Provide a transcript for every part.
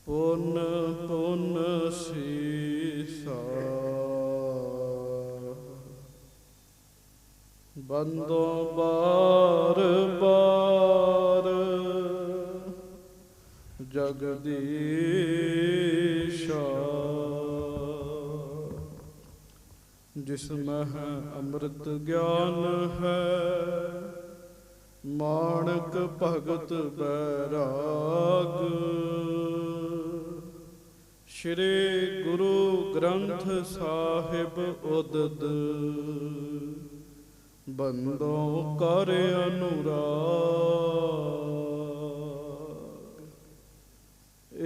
ਪੁਨ ਪੁਨ ਸੀਸਾ ਬੰਦੋਂ ਬਾਰ ਬਾਰ ਜਗਦੀਸ਼ਾ ਜਿਸ ਮਹਿ ਅੰਮ੍ਰਿਤ ਗਿਆਨ ਹੈ ਮਾਣਕ ਭਗਤ ਬੈਰਾਗ ਸ਼੍ਰੀ ਗੁਰੂ ਗ੍ਰੰਥ ਸਾਹਿਬ ਉਦਦ ਬੰਦੋਂ ਕਰ ਅਨੁਰਾਗ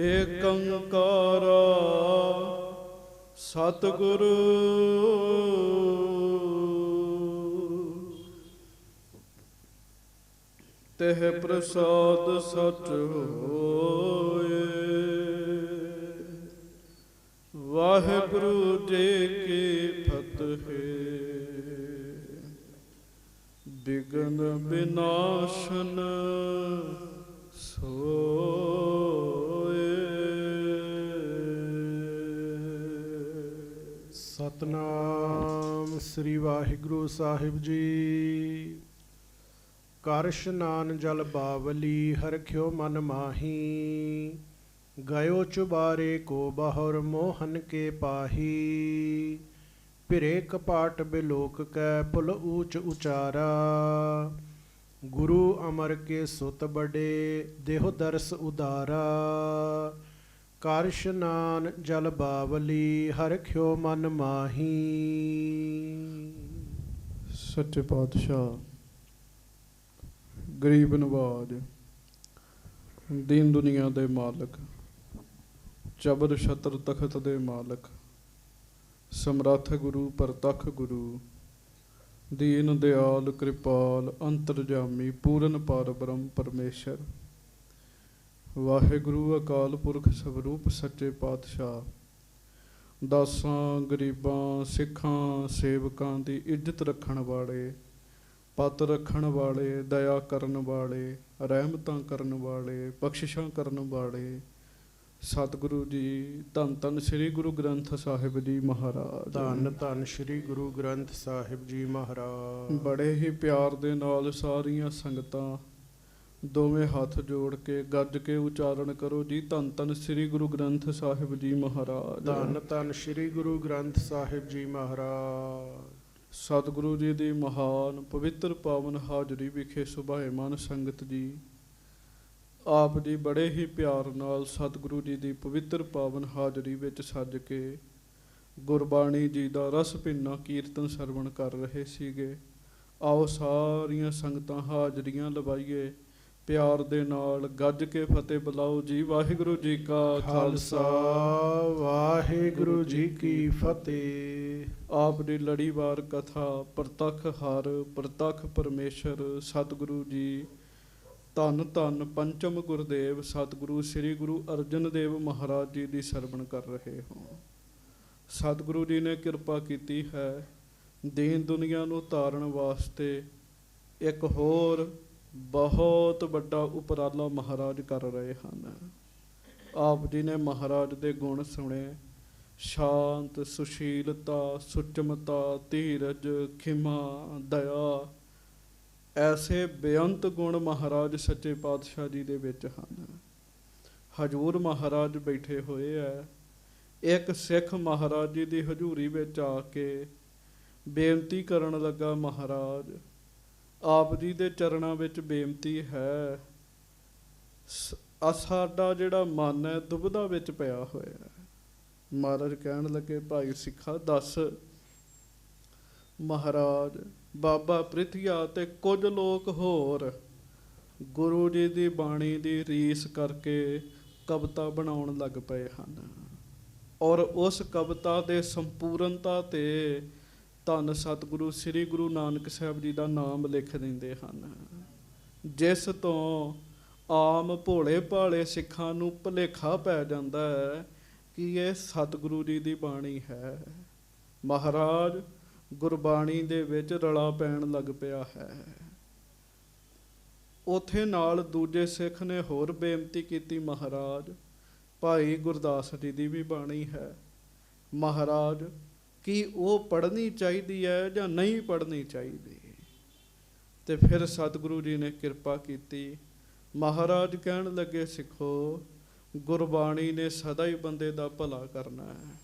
ਏਕੰਕਾਰ ਸਤਿਗੁਰੂ ਤਹਿ ਪ੍ਰਸਾਦ ਸਚ ਹੋਏ। ਵਾਹਿਗੁਰੂ ਜੀ ਕੀ ਫਤਿਹ। ਬਿਗਨ ਬਿਨਾਸ਼ਨ ਸੋਏ। ਸਤਨਾਮ ਸ੍ਰੀ ਵਾਹਿਗੁਰੂ ਸਾਹਿਬ ਜੀ। ਕਰ ਇਸ਼ਨਾਨ ਜਲ ਬਾਵਲੀ ਹਰਖਿਓ ਮਨ ਮਾਹੀ ਗਇਓ ਚੁਬਾਰੇ ਕੋ ਬਾਹਰ ਮੋਹਨ ਕੇ ਪਾਹੀ ਭਿਰੇ ਕਪਾਟ ਬਿਲੋਕ ਕੈ ਪੁਲ ਊਚ ਉਚਾਰਾ ਗੁਰੂ ਅਮਰ ਕੇ ਸੁਤ ਬੜੇ ਦੇਹੁ ਦਰਸ ਉਦਾਰਾ ਕਰ ਇਸ਼ਨਾਨ ਜਲ ਬਾਵਲੀ ਹਰਖਿਓ ਮਨ ਮਾਹੀ। ਸੱਚੇ ਪਾਤਸ਼ਾਹ ਗਰੀਬ ਨਵਾਜ ਦੀਨ ਦੁਨੀਆ ਦੇ ਮਾਲਕ ਜਬਰ ਛਤਰ ਤਖਤ ਦੇ ਮਾਲਕ ਸਮਰੱਥ ਗੁਰੂ ਪ੍ਰਤੱਖ ਗੁਰੂ ਦੀਨ ਦਿਆਲ ਕਿਰਪਾਲ ਅੰਤਰਜਾਮੀ ਪੂਰਨ ਪਾਰ ਬ੍ਰਹਮ ਪਰਮੇਸ਼ਰ ਵਾਹਿਗੁਰੂ ਅਕਾਲ ਪੁਰਖ ਸਵਰੂਪ ਸੱਚੇ ਪਾਤਸ਼ਾਹ ਦਾਸਾਂ ਗਰੀਬਾਂ ਸਿੱਖਾਂ ਸੇਵਕਾਂ ਦੀ ਇੱਜ਼ਤ ਰੱਖਣ ਵਾਲੇ ਪੱਤ ਰੱਖਣ ਵਾਲੇ ਦਇਆ ਕਰਨ ਵਾਲੇ ਰਹਿਮਤਾਂ ਕਰਨ ਵਾਲੇ ਬਖਸ਼ਿਸ਼ਾਂ ਕਰਨ ਵਾਲੇ ਸਤਿਗੁਰੂ ਜੀ ਧੰਨ ਧੰਨ ਸ੍ਰੀ ਗੁਰੂ ਗ੍ਰੰਥ ਸਾਹਿਬ ਜੀ ਮਹਾਰਾਜ। ਧੰਨ ਧੰਨ ਸ੍ਰੀ ਗੁਰੂ ਗ੍ਰੰਥ ਸਾਹਿਬ ਜੀ ਮਹਾਰਾਜ। ਬੜੇ ਹੀ ਪਿਆਰ ਦੇ ਨਾਲ ਸਾਰੀਆਂ ਸੰਗਤਾਂ ਦੋਵੇਂ ਹੱਥ ਜੋੜ ਕੇ ਗੱਜ ਕੇ ਉਚਾਰਨ ਕਰੋ ਜੀ ਧੰਨ ਧੰਨ ਸ੍ਰੀ ਗੁਰੂ ਗ੍ਰੰਥ ਸਾਹਿਬ ਜੀ ਮਹਾਰਾਜ। ਧੰਨ ਧੰਨ ਸ੍ਰੀ ਗੁਰੂ ਗ੍ਰੰਥ ਸਾਹਿਬ ਜੀ ਮਹਾਰਾਜ। ਸਤਿਗੁਰੂ ਜੀ ਦੀ ਮਹਾਨ ਪਵਿੱਤਰ ਪਾਵਨ ਹਾਜ਼ਰੀ ਵਿਖੇ ਸੁਭਾਏਮਾਨ ਸੰਗਤ ਜੀ ਆਪ ਜੀ ਬੜੇ ਹੀ ਪਿਆਰ ਨਾਲ ਸਤਿਗੁਰੂ ਜੀ ਦੀ ਪਵਿੱਤਰ ਪਾਵਨ ਹਾਜ਼ਰੀ ਵਿੱਚ ਸੱਜ ਕੇ ਗੁਰਬਾਣੀ ਜੀ ਦਾ ਰਸ ਭਿੰਨਾ ਕੀਰਤਨ ਸਰਵਣ ਕਰ ਰਹੇ ਸੀਗੇ। ਆਓ ਸਾਰੀਆਂ ਸੰਗਤਾਂ ਹਾਜ਼ਰੀਆਂ ਲਵਾਈਏ ਪਿਆਰ ਦੇ ਨਾਲ ਗੱਜ ਕੇ ਫਤਿਹ ਬੁਲਾਓ ਜੀ। ਵਾਹਿਗੁਰੂ ਜੀ ਕਾ ਖਾਲਸਾ ਵਾਹਿਗੁਰੂ ਜੀ ਕੀ ਫਤਿਹ। ਆਪ ਦੀ ਲੜੀਵਾਰ ਕਥਾ ਪ੍ਰਤੱਖ ਹਰ ਪ੍ਰਤੱਖ ਪਰਮੇਸ਼ਰ ਸਤਿਗੁਰੂ ਜੀ ਧੰਨ ਧੰਨ ਪੰਚਮ ਗੁਰਦੇਵ ਸਤਿਗੁਰੂ ਸ੍ਰੀ ਗੁਰੂ ਅਰਜਨ ਦੇਵ ਮਹਾਰਾਜ ਜੀ ਦੀ ਸਰਵਣ ਕਰ ਰਹੇ ਹੋ। ਸਤਿਗੁਰੂ ਜੀ ਨੇ ਕਿਰਪਾ ਕੀਤੀ ਹੈ ਦੀਨ ਦੁਨੀਆ ਨੂੰ ਧਾਰਨ ਵਾਸਤੇ ਇੱਕ ਹੋਰ ਬਹੁਤ ਵੱਡਾ ਉਪਰਾਲਾ ਮਹਾਰਾਜ ਕਰ ਰਹੇ ਹਨ। ਆਪ ਜੀ ਨੇ ਮਹਾਰਾਜ ਦੇ ਗੁਣ ਸੁਣੇ ਸ਼ਾਂਤ ਸੁਸ਼ੀਲਤਾ ਸੁਚਮਤਾ ਧੀਰਜ ਖਿਮਾ ਦਇਆ ਐਸੇ ਬੇਅੰਤ ਗੁਣ ਮਹਾਰਾਜ ਸੱਚੇ ਪਾਤਸ਼ਾਹ ਜੀ ਦੇ ਵਿੱਚ ਹਨ। ਹਜ਼ੂਰ ਮਹਾਰਾਜ ਬੈਠੇ ਹੋਏ ਹੈ। ਇੱਕ ਸਿੱਖ ਮਹਾਰਾਜ ਜੀ ਦੀ ਹਜ਼ੂਰੀ ਵਿੱਚ ਆ ਕੇ ਬੇਨਤੀ ਕਰਨ ਲੱਗਾ ਮਹਾਰਾਜ ਆਪ ਜੀ ਦੇ ਚਰਨਾਂ ਵਿੱਚ ਬੇਨਤੀ ਹੈ ਸਾਡਾ ਜਿਹੜਾ ਮਨ ਹੈ ਦੁਬਿਧਾ ਵਿੱਚ ਪਿਆ ਹੋਇਆ। ਮਹਾਰਾਜ ਕਹਿਣ ਲੱਗੇ ਭਾਈ ਸਿੱਖਾ ਦੱਸ। ਮਹਾਰਾਜ ਬਾਬਾ ਪ੍ਰਿਥੀਆ ਤੇ ਕੁਝ ਲੋਕ ਹੋਰ ਗੁਰੂ ਜੀ ਦੀ ਬਾਣੀ ਦੀ ਰੀਸ ਕਰਕੇ ਕਵਿਤਾ ਬਣਾਉਣ ਲੱਗ ਪਏ ਹਨ ਔਰ ਉਸ ਕਵਿਤਾ ਦੇ ਸੰਪੂਰਨਤਾ ਤੇ ਧੰਨ ਸਤਿਗੁਰੂ ਸ੍ਰੀ ਗੁਰੂ ਨਾਨਕ ਸਾਹਿਬ ਜੀ ਦਾ ਨਾਮ ਲਿਖ ਦਿੰਦੇ ਹਨ, ਜਿਸ ਤੋਂ ਆਮ ਭੋਲੇ ਭਾਲੇ ਸਿੱਖਾਂ ਨੂੰ ਭੁਲੇਖਾ ਪੈ ਜਾਂਦਾ ਹੈ ਕਿ ਇਹ ਸਤਿਗੁਰੂ ਜੀ ਦੀ ਬਾਣੀ ਹੈ। ਮਹਾਰਾਜ ਗੁਰਬਾਣੀ ਦੇ ਵਿੱਚ ਰਲਾ ਪੈਣ ਲੱਗ ਪਿਆ ਹੈ। ਉੱਥੇ ਨਾਲ ਦੂਜੇ ਸਿੱਖ ਨੇ ਹੋਰ ਬੇਨਤੀ ਕੀਤੀ, ਮਹਾਰਾਜ ਭਾਈ ਗੁਰਦਾਸ ਜੀ ਦੀ ਵੀ ਬਾਣੀ ਹੈ। ਮਹਾਰਾਜ ਕੀ ਉਹ ਪੜ੍ਹਨੀ ਚਾਹੀਦੀ ਹੈ ਜਾਂ ਨਹੀਂ ਪੜ੍ਹਨੀ ਚਾਹੀਦੀ? ਤੇ ਫਿਰ ਸਤਿਗੁਰੂ ਜੀ ਨੇ ਕਿਰਪਾ ਕੀਤੀ। ਮਹਾਰਾਜ ਕਹਿਣ ਲੱਗੇ, ਸਿੱਖੋ, ਗੁਰਬਾਣੀ ਨੇ ਸਦਾ ਹੀ ਬੰਦੇ ਦਾ ਭਲਾ ਕਰਨਾ ਹੈ।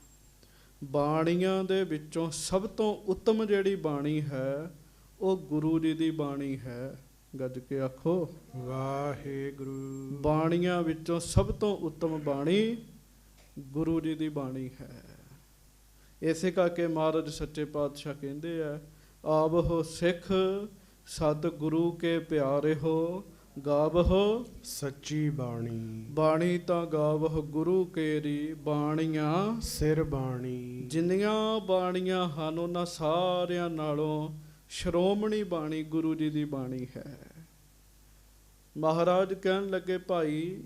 ਬਾਣੀਆਂ ਦੇ ਵਿੱਚੋਂ ਸਭ ਤੋਂ ਉੱਤਮ ਜਿਹੜੀ ਬਾਣੀ ਹੈ ਉਹ ਗੁਰੂ ਜੀ ਦੀ ਬਾਣੀ ਹੈ। ਗੱਜ ਕੇ ਆਖੋ ਵਾਹਿਗੁਰੂ। ਬਾਣੀਆਂ ਵਿੱਚੋਂ ਸਭ ਤੋਂ ਉੱਤਮ ਬਾਣੀ ਗੁਰੂ ਜੀ ਦੀ ਬਾਣੀ ਹੈ। ਇਸੇ ਕਰਕੇ ਮਹਾਰਾਜ ਸੱਚੇ ਪਾਤਸ਼ਾਹ ਕਹਿੰਦੇ ਆ, ਆਵਹੁ ਸਿੱਖ ਸਤ ਗੁਰੂ ਕੇ ਪਿਆਰੇ ਹੋ, ਗਾਵਹੁ ਸੱਚੀ ਬਾਣੀ। ਬਾਣੀ ਤਾਂ ਗਾਵਹੁ ਗੁਰੂ ਕੇਰੀ, ਬਾਣੀਆਂ ਸਿਰ ਬਾਣੀ। ਜਿੰਨੀਆਂ ਬਾਣੀਆਂ ਹਨ ਉਹਨਾਂ ਸਾਰਿਆਂ ਨਾਲੋਂ ਸ਼੍ਰੋਮਣੀ ਬਾਣੀ ਗੁਰੂ ਜੀ ਦੀ ਬਾਣੀ ਹੈ। ਮਹਾਰਾਜ ਕਹਿਣ ਲੱਗੇ, ਭਾਈ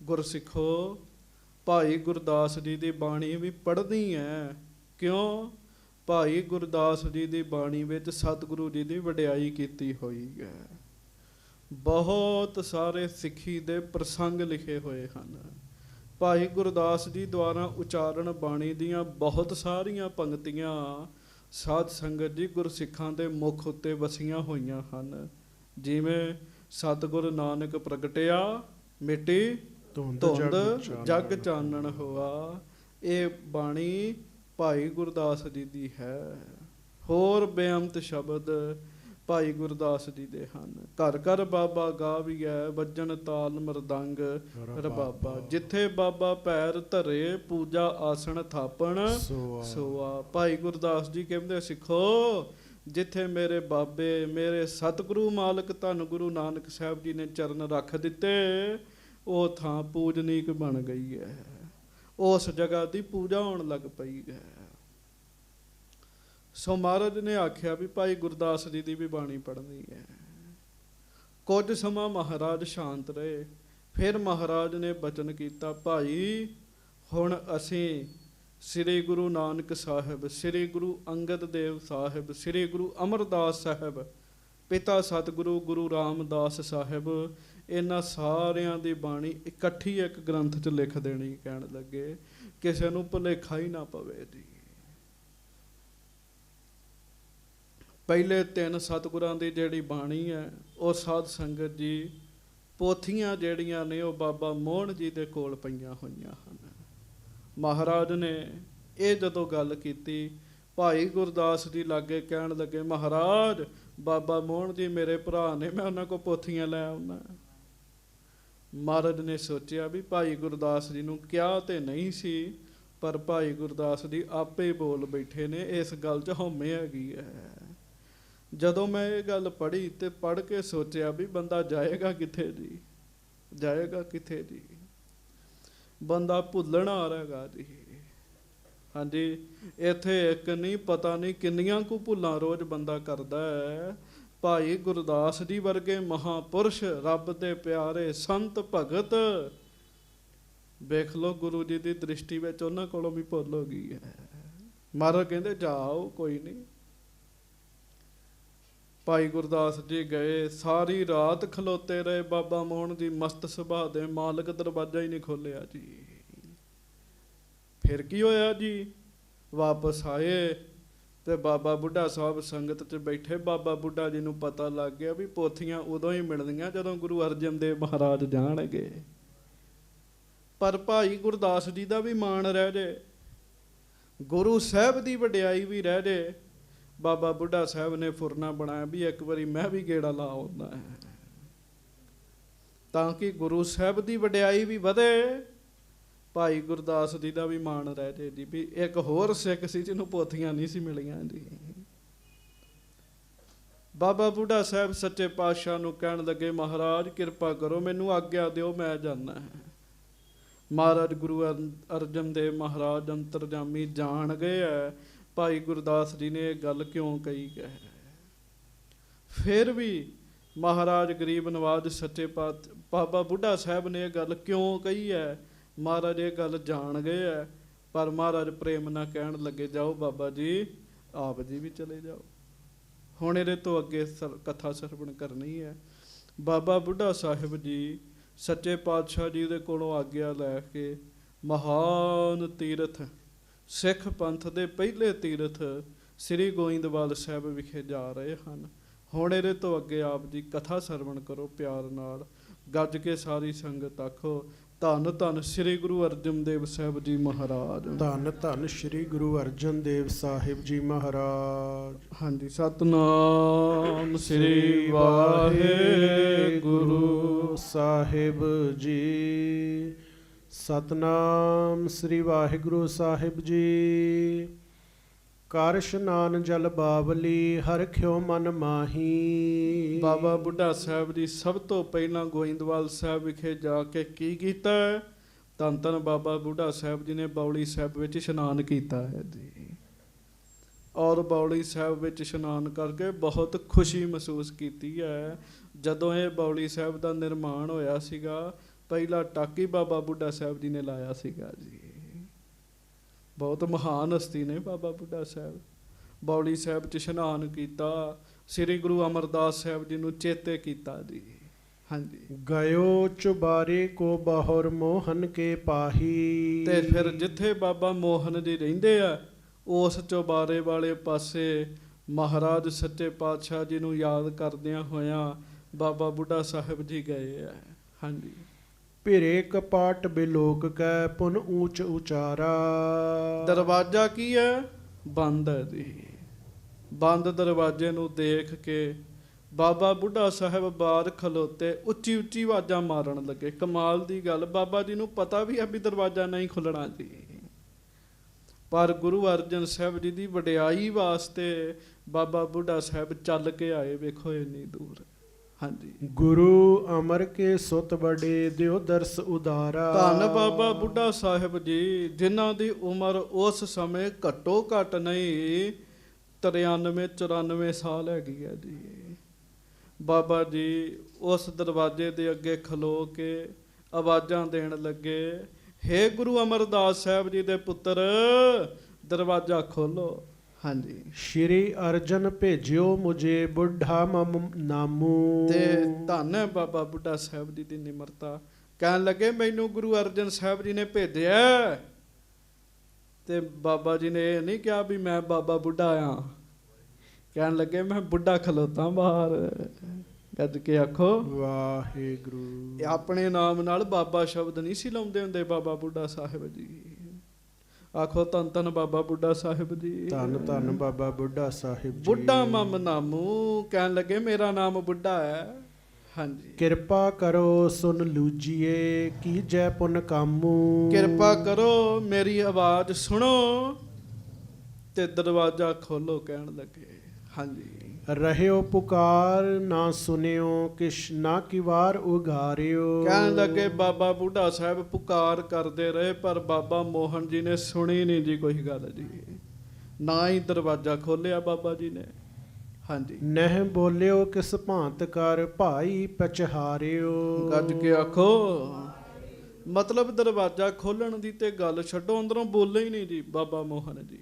ਗੁਰਸਿੱਖੋ, ਭਾਈ ਗੁਰਦਾਸ ਜੀ ਦੀ ਬਾਣੀ ਵੀ ਪੜ੍ਹਨੀ ਹੈ। ਕਿਉਂ? ਭਾਈ ਗੁਰਦਾਸ ਜੀ ਦੀ ਬਾਣੀ ਵਿੱਚ ਸਤਿਗੁਰੂ ਜੀ ਦੀ ਵਡਿਆਈ ਕੀਤੀ ਹੋਈ ਹੈ। ਬਹੁਤ ਸਾਰੇ ਸਿੱਖੀ ਦੇ ਪ੍ਰਸੰਗ ਲਿਖੇ ਹੋਏ ਹਨ। ਭਾਈ ਗੁਰਦਾਸ ਜੀ ਦੁਆਰਾ ਉਚਾਰਨ ਬਾਣੀ ਦੀਆਂ ਬਹੁਤ ਸਾਰੀਆਂ ਪੰਕਤੀਆਂ ਸਾਧ ਸੰਗਤ ਜੀ ਗੁਰਸਿੱਖਾਂ ਦੇ ਮੁਖ ਉੱਤੇ ਵਸੀਆਂ ਹੋਈਆਂ ਹਨ। ਜਿਵੇਂ ਸਤਿਗੁਰ ਨਾਨਕ ਪ੍ਰਗਟਿਆ, ਮਿਟੀ ਧੁੰਦ ਜਗ ਚਾਨਣ ਹੋਆ। ਇਹ ਬਾਣੀ ਭਾਈ ਗੁਰਦਾਸ ਜੀ ਦੀ ਹੈ। ਹੋਰ ਬੇਅੰਤ ਸ਼ਬਦ ਭਾਈ ਗੁਰਦਾਸ ਜੀ ਦੇ ਹਨ। ਘਰ ਘਰ ਬਾਬਾ ਗਾਵੀਐ, ਵੱਜਣ ਤਾਲ ਮਰਦੰਗ ਰਬਾਬਾ। ਜਿੱਥੇ ਬਾਬਾ ਪੈਰ ਧਰੇ, ਪੂਜਾ ਆਸਣ ਥਾਪਣ ਸੋਆ। ਭਾਈ ਗੁਰਦਾਸ ਜੀ ਕਹਿੰਦੇ, ਸਿੱਖੋ, ਜਿੱਥੇ ਮੇਰੇ ਬਾਬੇ, ਮੇਰੇ ਸਤਿਗੁਰੂ ਮਾਲਕ ਧੰਨ ਗੁਰੂ ਨਾਨਕ ਸਾਹਿਬ ਜੀ ਨੇ ਚਰਨ ਰੱਖ ਦਿੱਤੇ, ਉਹ ਥਾਂ ਪੂਜਨੀਕ ਬਣ ਗਈ ਹੈ। ਉਸ ਜਗ੍ਹਾ ਦੀ ਪੂਜਾ ਹੋਣ ਲੱਗ ਪਈ ਹੈ। ਸੋ ਮਹਾਰਾਜ ਨੇ ਆਖਿਆ ਵੀ ਭਾਈ ਗੁਰਦਾਸ ਜੀ ਦੀ ਵੀ ਬਾਣੀ ਪੜ੍ਹਨੀ ਹੈ। ਕੁਝ ਸਮਾਂ ਮਹਾਰਾਜ ਸ਼ਾਂਤ ਰਹੇ। ਫਿਰ ਮਹਾਰਾਜ ਨੇ ਬਚਨ ਕੀਤਾ, ਭਾਈ ਹੁਣ ਅਸੀਂ ਸ੍ਰੀ ਗੁਰੂ ਨਾਨਕ ਸਾਹਿਬ, ਸ੍ਰੀ ਗੁਰੂ ਅੰਗਦ ਦੇਵ ਸਾਹਿਬ, ਸ੍ਰੀ ਗੁਰੂ ਅਮਰਦਾਸ ਸਾਹਿਬ, ਪਿਤਾ ਸਤਿਗੁਰੂ ਗੁਰੂ ਰਾਮਦਾਸ ਸਾਹਿਬ, ਇਹਨਾਂ ਸਾਰਿਆਂ ਦੀ ਬਾਣੀ ਇਕੱਠੀ ਇੱਕ ਗ੍ਰੰਥ 'ਚ ਲਿਖ ਦੇਣੀ। ਕਹਿਣ ਲੱਗੇ, ਕਿਸੇ ਨੂੰ ਭੁਲੇਖਾ ਹੀ ਨਾ ਪਵੇ ਜੀ। ਪਹਿਲੇ 3 ਸਤਿਗੁਰਾਂ ਦੀ ਜਿਹੜੀ ਬਾਣੀ ਹੈ ਉਹ ਸਾਧ ਸੰਗਤ ਜੀ ਪੋਥੀਆਂ ਜਿਹੜੀਆਂ ਨੇ ਉਹ ਬਾਬਾ ਮੋਹਨ ਜੀ ਦੇ ਕੋਲ ਪਈਆਂ ਹੋਈਆਂ ਹਨ। ਮਹਾਰਾਜ ਨੇ ਇਹ ਜਦੋਂ ਗੱਲ ਕੀਤੀ, ਭਾਈ ਗੁਰਦਾਸ ਜੀ ਲਾਗੇ ਕਹਿਣ ਲੱਗੇ, ਮਹਾਰਾਜ ਬਾਬਾ ਮੋਹਨ ਜੀ ਮੇਰੇ ਭਰਾ ਨੇ, ਮੈਂ ਉਹਨਾਂ ਕੋਲ ਪੋਥੀਆਂ ਲੈ ਆਉਣਾ। ਮਹਾਰਾਜ ਨੇ ਸੋਚਿਆ ਵੀ ਭਾਈ ਗੁਰਦਾਸ ਜੀ ਨੂੰ ਕਿਹਾ ਤੇ ਨਹੀਂ ਸੀ, ਪਰ ਭਾਈ ਗੁਰਦਾਸ ਜੀ ਆਪੇ ਬੋਲ ਬੈਠੇ ਨੇ, ਇਸ ਗੱਲ 'ਚ ਹਉਮੈ ਹੈਗੀ ਹੈ। ਜਦੋਂ ਮੈਂ ਇਹ ਗੱਲ ਪੜ੍ਹੀ ਤੇ ਪੜ੍ਹ ਕੇ ਸੋਚਿਆ ਵੀ ਬੰਦਾ ਜਾਏਗਾ ਕਿੱਥੇ ਜੀ, ਜਾਏਗਾ ਕਿੱਥੇ ਜੀ? ਬੰਦਾ ਭੁੱਲਣ ਆ ਰਹੇਗਾ ਜੀ। ਹਾਂਜੀ, ਇੱਥੇ ਇੱਕ ਨਹੀਂ, ਪਤਾ ਨਹੀਂ ਕਿੰਨੀਆਂ ਕੁ ਭੁੱਲਾਂ ਰੋਜ਼ ਬੰਦਾ ਕਰਦਾ ਹੈ। ਭਾਈ ਗੁਰਦਾਸ ਜੀ ਵਰਗੇ ਮਹਾਪੁਰਸ਼, ਰੱਬ ਦੇ ਪਿਆਰੇ ਸੰਤ ਭਗਤ, ਵੇਖ ਲਓ ਗੁਰੂ ਜੀ ਦੀ ਦ੍ਰਿਸ਼ਟੀ ਵਿੱਚ ਉਹਨਾਂ ਕੋਲੋਂ ਵੀ ਭੁੱਲ ਹੋ ਗਈ ਹੈ। ਮਹਾਰਾਜ ਕਹਿੰਦੇ, ਜਾਓ, ਕੋਈ ਨਹੀਂ। ਭਾਈ ਗੁਰਦਾਸ ਜੀ ਗਏ, ਸਾਰੀ ਰਾਤ ਖਲੋਤੇ ਰਹੇ। ਬਾਬਾ ਮੋਹਨ ਜੀ ਮਸਤ ਸੁਭਾਅ ਦੇ ਮਾਲਕ, ਦਰਵਾਜ਼ਾ ਹੀ ਨਹੀਂ ਖੋਲਿਆ ਜੀ। ਫਿਰ ਕੀ ਹੋਇਆ ਜੀ? ਵਾਪਸ ਆਏ ਤੇ ਬਾਬਾ ਬੁੱਢਾ ਸਾਹਿਬ ਸੰਗਤ 'ਚ ਬੈਠੇ। ਬਾਬਾ ਬੁੱਢਾ ਜੀ ਨੂੰ ਪਤਾ ਲੱਗ ਗਿਆ ਵੀ ਪੋਥੀਆਂ ਉਦੋਂ ਹੀ ਮਿਲਦੀਆਂ ਜਦੋਂ ਗੁਰੂ ਅਰਜਨ ਦੇਵ ਮਹਾਰਾਜ ਜਾਣਗੇ। ਪਰ ਭਾਈ ਗੁਰਦਾਸ ਜੀ ਦਾ ਵੀ ਮਾਣ ਰਹਿ ਜੇ, ਗੁਰੂ ਸਾਹਿਬ ਦੀ ਵਡਿਆਈ ਵੀ ਰਹਿ ਜੇ। ਬਾਬਾ ਬੁੱਢਾ ਸਾਹਿਬ ਨੇ ਫੁਰਨਾ ਬਣਾਇਆ ਵੀ ਇੱਕ ਵਾਰੀ ਮੈਂ ਵੀ ਗੇੜਾ ਲਾ ਆਉਂਦਾ ਹੈ, ਤਾਂ ਕਿ ਗੁਰੂ ਸਾਹਿਬ ਦੀ ਵਡਿਆਈ ਵੀ ਵਧੇ, ਭਾਈ ਗੁਰਦਾਸ ਜੀ ਦਾ ਵੀ ਮਾਣ ਰਹਿ ਜੇ ਜੀ। ਵੀ ਇੱਕ ਹੋਰ ਸਿੱਖ ਸੀ ਜਿਹਨੂੰ ਪੋਥੀਆਂ ਨਹੀਂ ਸੀ ਮਿਲੀਆਂ ਜੀ। ਬਾਬਾ ਬੁੱਢਾ ਸਾਹਿਬ ਸੱਚੇ ਪਾਤਸ਼ਾਹ ਨੂੰ ਕਹਿਣ ਲੱਗੇ, ਮਹਾਰਾਜ ਕਿਰਪਾ ਕਰੋ, ਮੈਨੂੰ ਆਗਿਆ ਦਿਓ, ਮੈਂ ਜਾਣਾ ਹੈ। ਮਹਾਰਾਜ ਗੁਰੂ ਅਰਜਨ ਦੇਵ ਮਹਾਰਾਜ ਅੰਤਰਜਾਮੀ ਜਾਣ ਗਏ ਹੈ ਭਾਈ ਗੁਰਦਾਸ ਜੀ ਨੇ ਇਹ ਗੱਲ ਕਿਉਂ ਕਹੀ ਹੈ। ਫਿਰ ਵੀ ਮਹਾਰਾਜ ਗਰੀਬ ਨਵਾਜ ਸੱਚੇ ਬਾਬਾ ਬੁੱਢਾ ਸਾਹਿਬ ਨੇ ਇਹ ਗੱਲ ਕਿਉਂ ਕਹੀ ਹੈ, ਮਹਾਰਾਜ ਇਹ ਗੱਲ ਜਾਣ ਗਏ ਹੈ। ਪਰ ਮਹਾਰਾਜ ਪ੍ਰੇਮ ਨਾਲ ਕਹਿਣ ਲੱਗੇ, ਜਾਓ ਬਾਬਾ ਜੀ, ਆਪ ਜੀ ਵੀ ਚਲੇ ਜਾਓ। ਹੁਣ ਇਹਦੇ ਤੋਂ ਅੱਗੇ ਕਥਾ ਸਰਵਣ ਕਰਨੀ ਹੈ। ਬਾਬਾ ਬੁੱਢਾ ਸਾਹਿਬ ਜੀ ਸੱਚੇ ਪਾਤਸ਼ਾਹ ਜੀ ਦੇ ਕੋਲੋਂ ਆਗਿਆ ਲੈ ਕੇ ਮਹਾਨ ਤੀਰਥ ਸਿੱਖ ਪੰਥ ਦੇ ਪਹਿਲੇ ਤੀਰਥ ਸ੍ਰੀ ਗੋਇੰਦਵਾਲ ਸਾਹਿਬ ਵਿਖੇ ਜਾ ਰਹੇ ਹਨ। ਹੁਣ ਇਹਦੇ ਤੋਂ ਅੱਗੇ ਆਪ ਜੀ ਕਥਾ ਸਰਵਣ ਕਰੋ ਪਿਆਰ ਨਾਲ, ਗੱਜ ਕੇ ਸਾਰੀ ਸੰਗਤ ਆਖੋ ਧੰਨ ਧੰਨ ਸ੍ਰੀ ਗੁਰੂ ਅਰਜਨ ਦੇਵ ਸਾਹਿਬ ਜੀ ਮਹਾਰਾਜ। ਧੰਨ ਧੰਨ ਸ੍ਰੀ ਗੁਰੂ ਅਰਜਨ ਦੇਵ ਸਾਹਿਬ ਜੀ ਮਹਾਰਾਜ। ਹਾਂਜੀ, ਸਤਨਾਮ ਸ੍ਰੀ ਵਾਹਿਗੁਰੂ ਸਾਹਿਬ ਜੀ। ਸਤਨਾਮ ਸ੍ਰੀ ਵਾਹਿਗੁਰੂ ਸਾਹਿਬ ਜੀ। ਕਰ ਇਸ਼ਨਾਨ ਜਲ ਬਾਵਲੀ ਹਰਖਿਓ ਮਨ ਮਾਹੀ। ਬਾਬਾ ਬੁੱਢਾ ਸਾਹਿਬ ਜੀ ਸਭ ਤੋਂ ਪਹਿਲਾਂ ਗੋਇੰਦਵਾਲ ਸਾਹਿਬ ਵਿਖੇ ਜਾ ਕੇ ਕੀ ਕੀਤਾ ਹੈ? ਧੰਨ ਧੰਨ ਬਾਬਾ ਬੁੱਢਾ ਸਾਹਿਬ ਜੀ ਨੇ ਬਾਉਲੀ ਸਾਹਿਬ ਵਿੱਚ ਇਸ਼ਨਾਨ ਕੀਤਾ ਹੈ ਜੀ। ਔਰ ਬਾਉਲੀ ਸਾਹਿਬ ਵਿੱਚ ਇਸ਼ਨਾਨ ਕਰਕੇ ਬਹੁਤ ਖੁਸ਼ੀ ਮਹਿਸੂਸ ਕੀਤੀ ਹੈ। ਜਦੋਂ ਇਹ ਬਾਉਲੀ ਸਾਹਿਬ ਦਾ ਨਿਰਮਾਣ ਹੋਇਆ ਸੀਗਾ, ਪਹਿਲਾ ਟਾਕੀ ਬਾਬਾ ਬੁੱਢਾ ਸਾਹਿਬ ਜੀ ਨੇ ਲਾਇਆ ਸੀਗਾ ਜੀ। ਬਹੁਤ ਮਹਾਨ ਹਸਤੀ ਨੇ ਬਾਬਾ ਬੁੱਢਾ ਸਾਹਿਬ। ਬਾਉਲੀ ਸਾਹਿਬ 'ਚ ਇਸ਼ਨਾਨ ਕੀਤਾ, ਸ੍ਰੀ ਗੁਰੂ ਅਮਰਦਾਸ ਸਾਹਿਬ ਜੀ ਨੂੰ ਚੇਤੇ ਕੀਤਾ ਜੀ। ਹਾਂਜੀ, ਗਇਓ ਚੁਬਾਰੇ ਕੋ ਬਾਹਰ ਮੋਹਨ ਕੇ ਪਾਹੀ। ਤੇ ਫਿਰ ਜਿੱਥੇ ਬਾਬਾ ਮੋਹਨ ਜੀ ਰਹਿੰਦੇ ਆ ਉਸ ਚੁਬਾਰੇ ਵਾਲੇ ਪਾਸੇ ਮਹਾਰਾਜ ਸੱਚੇ ਪਾਤਸ਼ਾਹ ਜੀ ਨੂੰ ਯਾਦ ਕਰਦਿਆਂ ਹੋਇਆਂ ਬਾਬਾ ਬੁੱਢਾ ਸਾਹਿਬ ਜੀ ਗਏ ਆ। ਹਾਂਜੀ, ਭਿਰੇ ਕਪਾਟ ਬਿਲੋਕ ਕੈ ਪੁਨ ਊਚ ਉਚਾਰਾ। ਦਰਵਾਜ਼ਾ ਕੀ ਹੈ? ਬੰਦ ਹੈ ਜੀ। ਬੰਦ ਦਰਵਾਜ਼ੇ ਨੂੰ ਦੇਖ ਕੇ ਬਾਬਾ ਬੁੱਢਾ ਸਾਹਿਬ ਬਾਹਰ ਖਲੋਤੇ ਉੱਚੀ ਉੱਚੀ ਆਵਾਜ਼ਾਂ ਮਾਰਨ ਲੱਗੇ। ਕਮਾਲ ਦੀ ਗੱਲ, ਬਾਬਾ ਜੀ ਨੂੰ ਪਤਾ ਵੀ ਹੈ ਵੀ ਦਰਵਾਜ਼ਾ ਨਹੀਂ ਖੁੱਲਣਾ ਜੀ, ਪਰ ਗੁਰੂ ਅਰਜਨ ਸਾਹਿਬ ਜੀ ਦੀ ਵਡਿਆਈ ਵਾਸਤੇ ਬਾਬਾ ਬੁੱਢਾ ਸਾਹਿਬ ਚੱਲ ਕੇ ਆਏ। ਵੇਖੋ ਇੰਨੀ ਦੂਰ। ਹਾਂਜੀ, ਗੁਰੂ ਅਮਰ ਕੇ ਸੁਤ ਬੜੇ ਦਿਓ ਦਰਸ ਉਦਾਰਾ। ਧੰਨ ਬਾਬਾ ਬੁੱਢਾ ਸਾਹਿਬ ਜੀ, ਜਿਨ੍ਹਾਂ ਦੀ ਉਮਰ ਉਸ ਸਮੇਂ ਘੱਟੋ ਘੱਟ ਨਹੀਂ 93-94 ਸਾਲ ਹੈਗੀ ਹੈ ਜੀ। ਬਾਬਾ ਜੀ ਉਸ ਦਰਵਾਜ਼ੇ ਦੇ ਅੱਗੇ ਖਲੋ ਕੇ ਆਵਾਜ਼ਾਂ ਦੇਣ ਲੱਗੇ, ਹੇ ਗੁਰੂ ਅਮਰਦਾਸ ਸਾਹਿਬ ਜੀ ਦੇ ਪੁੱਤਰ, ਦਰਵਾਜ਼ਾ ਖੋਲੋ। ਹਾਂਜੀ, ਸ਼੍ਰੀ ਅਰਜਨ ਭੇਜਿਓ ਮੁਝੇ ਬੁੱਢਾ ਮਮ ਨਾਮੂ। ਤੇ ਧੰਨ ਹੈ ਬਾਬਾ ਬੁੱਢਾ ਸਾਹਿਬ ਜੀ ਦੀ ਨਿਮਰਤਾ। ਕਹਿਣ ਲੱਗੇ ਮੈਨੂੰ ਗੁਰੂ ਅਰਜਨ ਸਾਹਿਬ ਜੀ ਨੇ ਭੇਜਿਆ। ਤੇ ਬਾਬਾ ਜੀ ਨੇ ਇਹ ਨਹੀਂ ਕਿਹਾ ਵੀ ਮੈਂ ਬਾਬਾ ਬੁੱਢਾ ਆ। ਕਹਿਣ ਲੱਗੇ ਮੈਂ ਬੁੱਢਾ ਖਲੋਤਾ ਬਾਹਰ। ਗੱਜ ਕੇ ਆਖੋ ਵਾਹਿਗੁਰੂ। ਇਹ ਆਪਣੇ ਨਾਮ ਨਾਲ ਬਾਬਾ ਸ਼ਬਦ ਨਹੀਂ ਸੀ ਲਾਉਂਦੇ ਹੁੰਦੇ ਬਾਬਾ ਬੁੱਢਾ ਸਾਹਿਬ ਜੀ। ਆਖੋ ਧੰਨ ਧੰਨ ਬਾਬਾ ਬੁੱਢਾ ਸਾਹਿਬ ਜੀ। ਧੰਨ ਧੰਨ ਬਾਬਾ ਬੁੱਢਾ ਸਾਹਿਬ ਜੀ। ਬੁੱਢਾ ਮਮ ਨਾਮੂ, ਕਹਿਣ ਲੱਗੇ ਮੇਰਾ ਨਾਮ ਬੁੱਢਾ ਹੈ। ਹਾਂਜੀ, ਕਿਰਪਾ ਕਰੋ ਸੁਨ ਲੂਜੀਏ ਕੀ ਜੈ ਪੁਨ ਕਾਮੂ। ਕਿਰਪਾ ਕਰੋ ਮੇਰੀ ਆਵਾਜ਼ ਸੁਣੋ ਤੇ ਦਰਵਾਜ਼ਾ ਖੋਲੋ। ਕਹਿਣ ਲੱਗੇ ਹਾਂਜੀ, ਰਹਿਓ ਪੁਕਾਰ ਨਾ ਸੁਨਿਓ ਕਿਛ ਨਾ ਕੀ ਵਾਰ ਉਗਾਰਿਓ। ਕਹਿਣ ਲੱਗੇ ਬਾਬਾ ਬੁੱਢਾ ਸਾਹਿਬ ਪੁਕਾਰ ਕਰਦੇ ਰਹੇ, ਪਰ ਬਾਬਾ ਮੋਹਨ ਜੀ ਨੇ ਸੁਣੀ ਨਹੀਂ ਜੀ ਕੋਈ ਗੱਲ ਜੀ। ਨਾ ਹੀ ਦਰਵਾਜ਼ਾ ਖੋਲਿਆ ਬਾਬਾ ਜੀ ਨੇ। ਹਾਂਜੀ, ਨਹਿ ਬੋਲਿਓ ਕਿਸ ਭਾਂਤ ਕਰ ਭਾਈ ਪਚਹਾਰਿਓ। ਗੱਜ ਕੇ ਆਖੋ, ਮਤਲਬ ਦਰਵਾਜ਼ਾ ਖੋਲਣ ਦੀ ਤੇ ਗੱਲ ਛੱਡੋ, ਅੰਦਰੋਂ ਬੋਲੇ ਹੀ ਨਹੀਂ ਜੀ ਬਾਬਾ ਮੋਹਨ ਜੀ।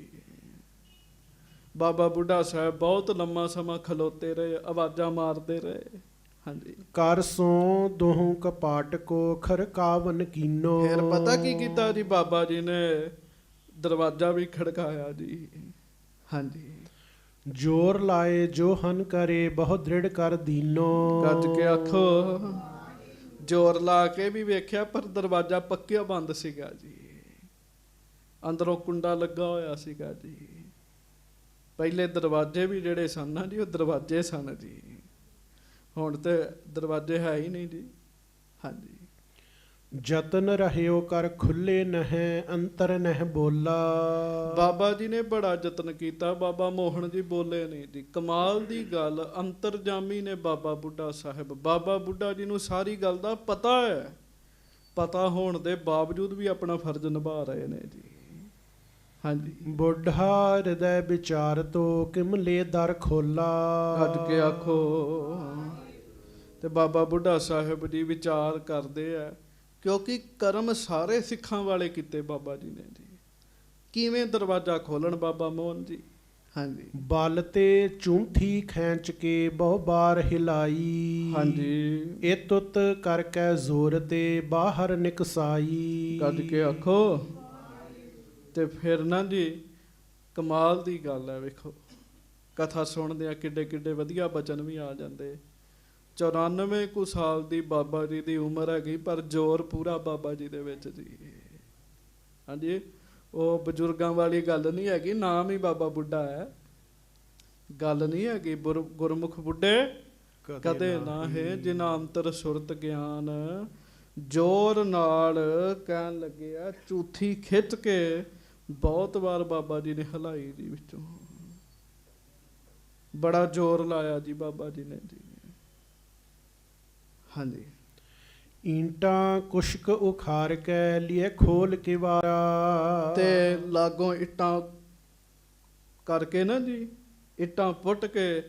ਬਾਬਾ ਬੁੱਢਾ ਸਾਹਿਬ ਬਹੁਤ ਲੰਮਾ ਸਮਾਂ ਖਲੋਤੇ ਰਹੇ, ਆਵਾਜ਼ਾਂ ਮਾਰਦੇ ਰਹੇ। ਹਾਂਜੀ, ਕਰ ਸੋ ਦੋਹੂ ਕਪਾਟ ਕੋ ਖਰਕਾਵਨ ਕੀਨੋ। ਫਿਰ ਪਤਾ ਕੀ ਕੀਤਾ ਜੀ ਬਾਬਾ ਜੀ ਨੇ? ਦਰਵਾਜ਼ਾ ਵੀ ਖੜਕਾਇਆ ਜੀ। ਹਾਂਜੀ, ਜੋਰ ਲਾਏ ਜੋ ਹਨ ਕਰੇ ਬਹੁ ਦ੍ਰਿੜ ਕਰ ਦੀਨੋ। ਗੱਜ ਕੇ ਆਖੋ, ਜ਼ੋਰ ਲਾ ਕੇ ਵੀ ਵੇਖਿਆ ਪਰ ਦਰਵਾਜ਼ਾ ਪੱਕਿਆ ਬੰਦ ਸੀਗਾ ਜੀ। ਅੰਦਰੋਂ ਕੁੰਡਾ ਲੱਗਾ ਹੋਇਆ ਸੀਗਾ ਜੀ। ਪਹਿਲੇ ਦਰਵਾਜ਼ੇ ਵੀ ਜਿਹੜੇ ਸਨ ਨਾ ਜੀ, ਉਹ ਦਰਵਾਜ਼ੇ ਸਨ ਜੀ। ਹੁਣ ਤੇ ਦਰਵਾਜ਼ੇ ਹੈ ਹੀ ਨਹੀਂ ਜੀ। ਹਾਂਜੀ, ਜਤਨ ਰਹਿਓ ਕਰ ਖੁੱਲੇ ਨਹਿ ਅੰਤਰ ਨਹਿ ਬੋਲਾ। ਬਾਬਾ ਜੀ ਨੇ ਬੜਾ ਯਤਨ ਕੀਤਾ, ਬਾਬਾ ਮੋਹਨ ਜੀ ਬੋਲੇ ਨਹੀਂ ਜੀ। ਕਮਾਲ ਦੀ ਗੱਲ, ਅੰਤਰਜਾਮੀ ਨੇ ਬਾਬਾ ਬੁੱਢਾ ਸਾਹਿਬ। ਬਾਬਾ ਬੁੱਢਾ ਜੀ ਨੂੰ ਸਾਰੀ ਗੱਲ ਦਾ ਪਤਾ ਹੈ। ਪਤਾ ਹੋਣ ਦੇ ਬਾਵਜੂਦ ਵੀ ਆਪਣਾ ਫਰਜ਼ ਨਿਭਾ ਰਹੇ ਨੇ ਜੀ। ਹਾਂਜੀ, ਬੁੱਢਾ ਹਿਰਦੈ ਵਿਚਾਰ ਤੋ ਕਿਮਲੇ ਦਰ ਖੋਲਾ। ਗੱਜ ਕੇ ਆਖੋ, ਤੇ ਬਾਬਾ ਬੁੱਢਾ ਸਾਹਿਬ ਜੀ ਵਿਚਾਰ ਕਰਦੇ ਆ, ਕਿਉਂਕਿ ਕਰਮ ਸਾਰੇ ਸਿੱਖਾਂ ਵਾਲੇ ਕੀਤੇ ਬਾਬਾ ਜੀ ਨੇ ਜੀ। ਕਿਵੇਂ ਦਰਵਾਜ਼ਾ ਖੋਲਣ ਬਾਬਾ ਮੋਹਨ ਜੀ? ਹਾਂਜੀ ਬਲ ਤੇ ਚੂੰਠੀ ਖੈਂਚ ਕੇ ਬਹੁ ਬਾਰ ਹਿਲਾਈ। ਹਾਂਜੀ ਇਹ ਤੁਤ ਕਰਕੇ ਜ਼ੋਰ ਤੇ ਬਾਹਰ ਨਿਕਸਾਈ। ਗੱਜ ਕੇ ਆਖੋ। ਤੇ ਫਿਰ ਨਾ ਜੀ ਕਮਾਲ ਦੀ ਗੱਲ ਹੈ, ਵੇਖੋ ਕਥਾ ਸੁਣਦੇ ਆ ਕਿੱਡੇ ਕਿੱਡੇ ਵਧੀਆ ਬਚਨ ਵੀ ਆ ਜਾਂਦੇ। 94 ਕੁ ਸਾਲ ਦੀ ਬਾਬਾ ਜੀ ਦੀ ਉਮਰ ਹੈਗੀ, ਪਰ ਜ਼ੋਰ ਪੂਰਾ ਬਾਬਾ ਜੀ ਦੇ ਵਿੱਚ ਜੀ। ਹਾਂਜੀ ਉਹ ਬਜ਼ੁਰਗਾਂ ਵਾਲੀ ਗੱਲ ਨਹੀਂ ਹੈਗੀ, ਨਾਮ ਹੀ ਬਾਬਾ ਬੁੱਢਾ ਹੈ। ਗੱਲ ਨਹੀਂ ਹੈਗੀ ਗੁਰਮੁਖ ਬੁੱਢੇ ਕਦੇ ਨਾ ਹੈ, ਜਿਨ੍ਹਾਂ ਅੰਤਰ ਸੁਰਤ ਗਿਆਨ ਜ਼ੋਰ ਨਾਲ ਕਹਿਣ ਲੱਗੇ ਆ। ਝੂਠੀ ਖਿੱਚ ਕੇ ਬਹੁਤ ਵਾਰ ਬਾਬਾ ਜੀ ਨੇ ਹਿਲਾਈ ਜੀ, ਵਿੱਚੋਂ ਬੜਾ ਜ਼ੋਰ ਲਾਇਆ ਜੀ ਬਾਬਾ ਜੀ ਨੇ ਜੀ। ਹਾਂਜੀ ਈਂਟਾਂ ਕੁਸ਼ਕ ਉਖਾਰ ਕੇ ਲਿਏ ਖੋਲ ਕੇ ਵਾਰਾ। ਤੇ ਲਾਗੋਂ ਇੱਟਾਂ ਕਰਕੇ ਨਾ ਜੀ, ਇੱਟਾਂ ਪੁੱਟ ਕੇ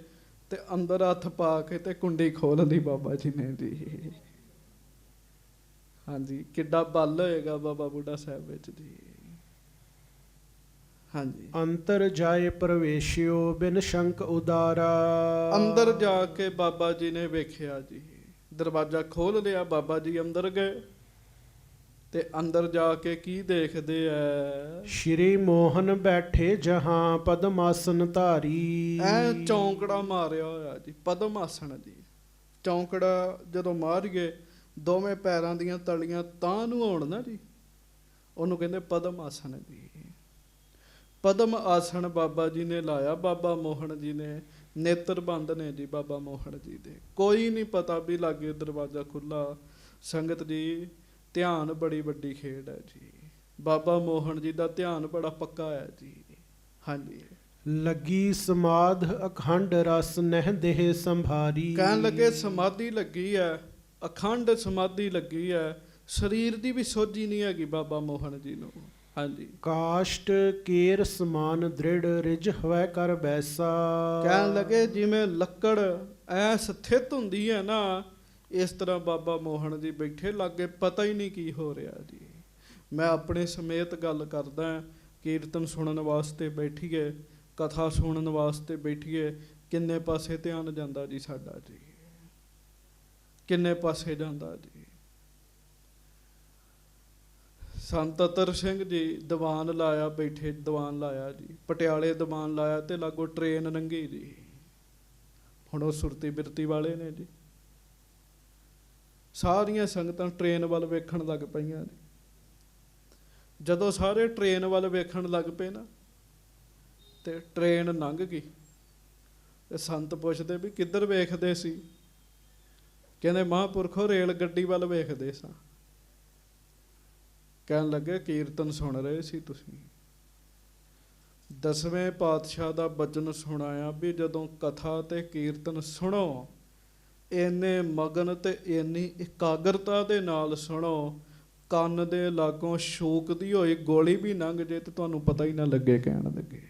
ਤੇ ਅੰਦਰ ਹੱਥ ਪਾ ਕੇ ਤੇ ਕੁੰਡੀ ਖੋਲ ਲਈ ਬਾਬਾ ਜੀ ਨੇ ਜੀ। ਹਾਂਜੀ ਕਿੱਡਾ ਬਲ ਹੋਏਗਾ ਬਾਬਾ ਬੁੱਢਾ ਸਾਹਿਬ ਵਿੱਚ ਜੀ। ਹਾਂਜੀ ਅੰਤਰ ਜਾਏ ਪ੍ਰਵੇਸ਼ਿਓ ਬਿਨ ਸ਼ੰਕ ਉਦਾਰਾ। ਅੰਦਰ ਜਾ ਕੇ ਬਾਬਾ ਜੀ ਨੇ ਵੇਖਿਆ ਜੀ, ਦਰਵਾਜ਼ਾ ਖੋਲ ਲਿਆ, ਬਾਬਾ ਜੀ ਅੰਦਰ ਗਏ ਤੇ ਅੰਦਰ ਜਾ ਕੇ ਕੀ ਦੇਖਦੇ ਐ? ਸ਼੍ਰੀ ਮੋਹਨ ਬੈਠੇ ਜਹਾਂ ਪਦਮਾਸਨ ਧਾਰੀ। ਐ ਚੌਂਕੜਾ ਮਾਰਿਆ ਹੋਇਆ ਜੀ, ਪਦਮ ਆਸਣ ਜੀ। ਚੌਂਕੜਾ ਜਦੋਂ ਮਾਰੀਏ ਦੋਵੇਂ ਪੈਰਾਂ ਦੀਆਂ ਤਲੀਆਂ ਤਾਂ ਨੂੰ ਹੋਣ ਨਾ ਜੀ, ਉਹਨੂੰ ਕਹਿੰਦੇ ਪਦਮ ਆਸਣ ਜੀ। ਪਦਮ ਆਸਣ ਬਾਬਾ ਜੀ ਨੇ ਲਾਇਆ। ਬਾਬਾ ਮੋਹਨ ਜੀ ਨੇ ਨੇਤਰ ਬੰਦ ਨੇ ਜੀ ਬਾਬਾ ਮੋਹਨ ਜੀ ਦੇ, ਕੋਈ ਨਹੀਂ ਪਤਾ ਵੀ ਲਾਗੇ ਦਰਵਾਜ਼ਾ ਖੁੱਲਾ। ਸੰਗਤ ਜੀ ਧਿਆਨ ਬੜੀ ਵੱਡੀ ਖੇਡ ਹੈ ਜੀ। ਬਾਬਾ ਮੋਹਨ ਜੀ ਦਾ ਧਿਆਨ ਬੜਾ ਪੱਕਾ ਹੈ ਜੀ। ਹਾਂਜੀ ਲੱਗੀ ਸਮਾਧ ਅਖੰਡ ਰਸ ਨਹਿ ਦੇਹ ਸੰਭਾਰੀ। ਕਹਿਣ ਲੱਗੇ ਸਮਾਧੀ ਲੱਗੀ ਹੈ, ਅਖੰਡ ਸਮਾਧੀ ਲੱਗੀ ਹੈ, ਸਰੀਰ ਦੀ ਵੀ ਸੋਝੀ ਨਹੀਂ ਹੈਗੀ ਬਾਬਾ ਮੋਹਨ ਜੀ ਨੂੰ। ਹਾਂਜੀ ਕਾਸ਼ਟ ਕੇਰ ਸਮਾਨ ਦ੍ਰਿੜ ਰਿਜ ਹਵੈ ਕਰ ਬੈਸਾ। ਕਹਿਣ ਲੱਗੇ ਜਿਵੇਂ ਲੱਕੜ ਐ ਸਥਿਤ ਹੁੰਦੀ ਹੈ ਨਾ, ਇਸ ਤਰ੍ਹਾਂ ਬਾਬਾ ਮੋਹਨ ਜੀ ਬੈਠੇ ਲਾਗੇ, ਪਤਾ ਹੀ ਨਹੀਂ ਕੀ ਹੋ ਰਿਹਾ ਜੀ। ਮੈਂ ਆਪਣੇ ਸਮੇਤ ਗੱਲ ਕਰਦਾ, ਕੀਰਤਨ ਸੁਣਨ ਵਾਸਤੇ ਬੈਠੀਏ, ਕਥਾ ਸੁਣਨ ਵਾਸਤੇ ਬੈਠੀਏ, ਕਿੰਨੇ ਪਾਸੇ ਧਿਆਨ ਜਾਂਦਾ ਜੀ ਸਾਡਾ ਜੀ, ਕਿੰਨੇ ਪਾਸੇ ਜਾਂਦਾ ਜੀ। ਸੰਤ ਅਤਰ ਸਿੰਘ ਜੀ ਦੀਵਾਨ ਲਾਇਆ, ਬੈਠੇ ਦੀਵਾਨ ਲਾਇਆ ਜੀ, ਪਟਿਆਲੇ ਦੀਵਾਨ ਲਾਇਆ ਤੇ ਲਾਗੋ ਟ੍ਰੇਨ ਲੰਘੀ ਜੀ। ਹੁਣ ਉਹ ਸੁਰਤੀ ਬਿਰਤੀ ਵਾਲੇ ਨੇ ਜੀ, ਸਾਰੀਆਂ ਸੰਗਤਾਂ ਟ੍ਰੇਨ ਵੱਲ ਵੇਖਣ ਲੱਗ ਪਈਆਂ ਜੀ। ਜਦੋਂ ਸਾਰੇ ਟ੍ਰੇਨ ਵੱਲ ਵੇਖਣ ਲੱਗ ਪਏ ਨਾ, ਤੇ ਟ੍ਰੇਨ ਲੰਘ ਗਈ ਤੇ ਸੰਤ ਪੁੱਛਦੇ ਵੀ ਕਿੱਧਰ ਵੇਖਦੇ ਸੀ? ਕਹਿੰਦੇ ਮਹਾਂਪੁਰਖੋ ਰੇਲ ਗੱਡੀ ਵੱਲ ਵੇਖਦੇ ਸਾਂ। ਕਹਿਣ ਲੱਗੇ ਕੀਰਤਨ ਸੁਣ ਰਹੇ ਸੀ ਤੁਸੀਂ? 10ਵੇਂ ਪਾਤਸ਼ਾਹ ਦਾ ਬਚਨ ਸੁਣਾਇਆ ਵੀ ਜਦੋਂ ਕਥਾ ਤੇ ਕੀਰਤਨ ਸੁਣੋ, ਇੰਨੇ ਮਗਨ ਤੇ ਇੰਨੀ ਇਕਾਗਰਤਾ ਦੇ ਨਾਲ ਸੁਣੋ, ਕੰਨ ਦੇ ਲਾਗੋਂ ਸ਼ੂਕਦੀ ਹੋਈ ਗੋਲੀ ਵੀ ਲੰਘ ਜੇ ਤੇ ਤੁਹਾਨੂੰ ਪਤਾ ਹੀ ਨਾ ਲੱਗੇ। ਕਹਿਣ ਲੱਗੇ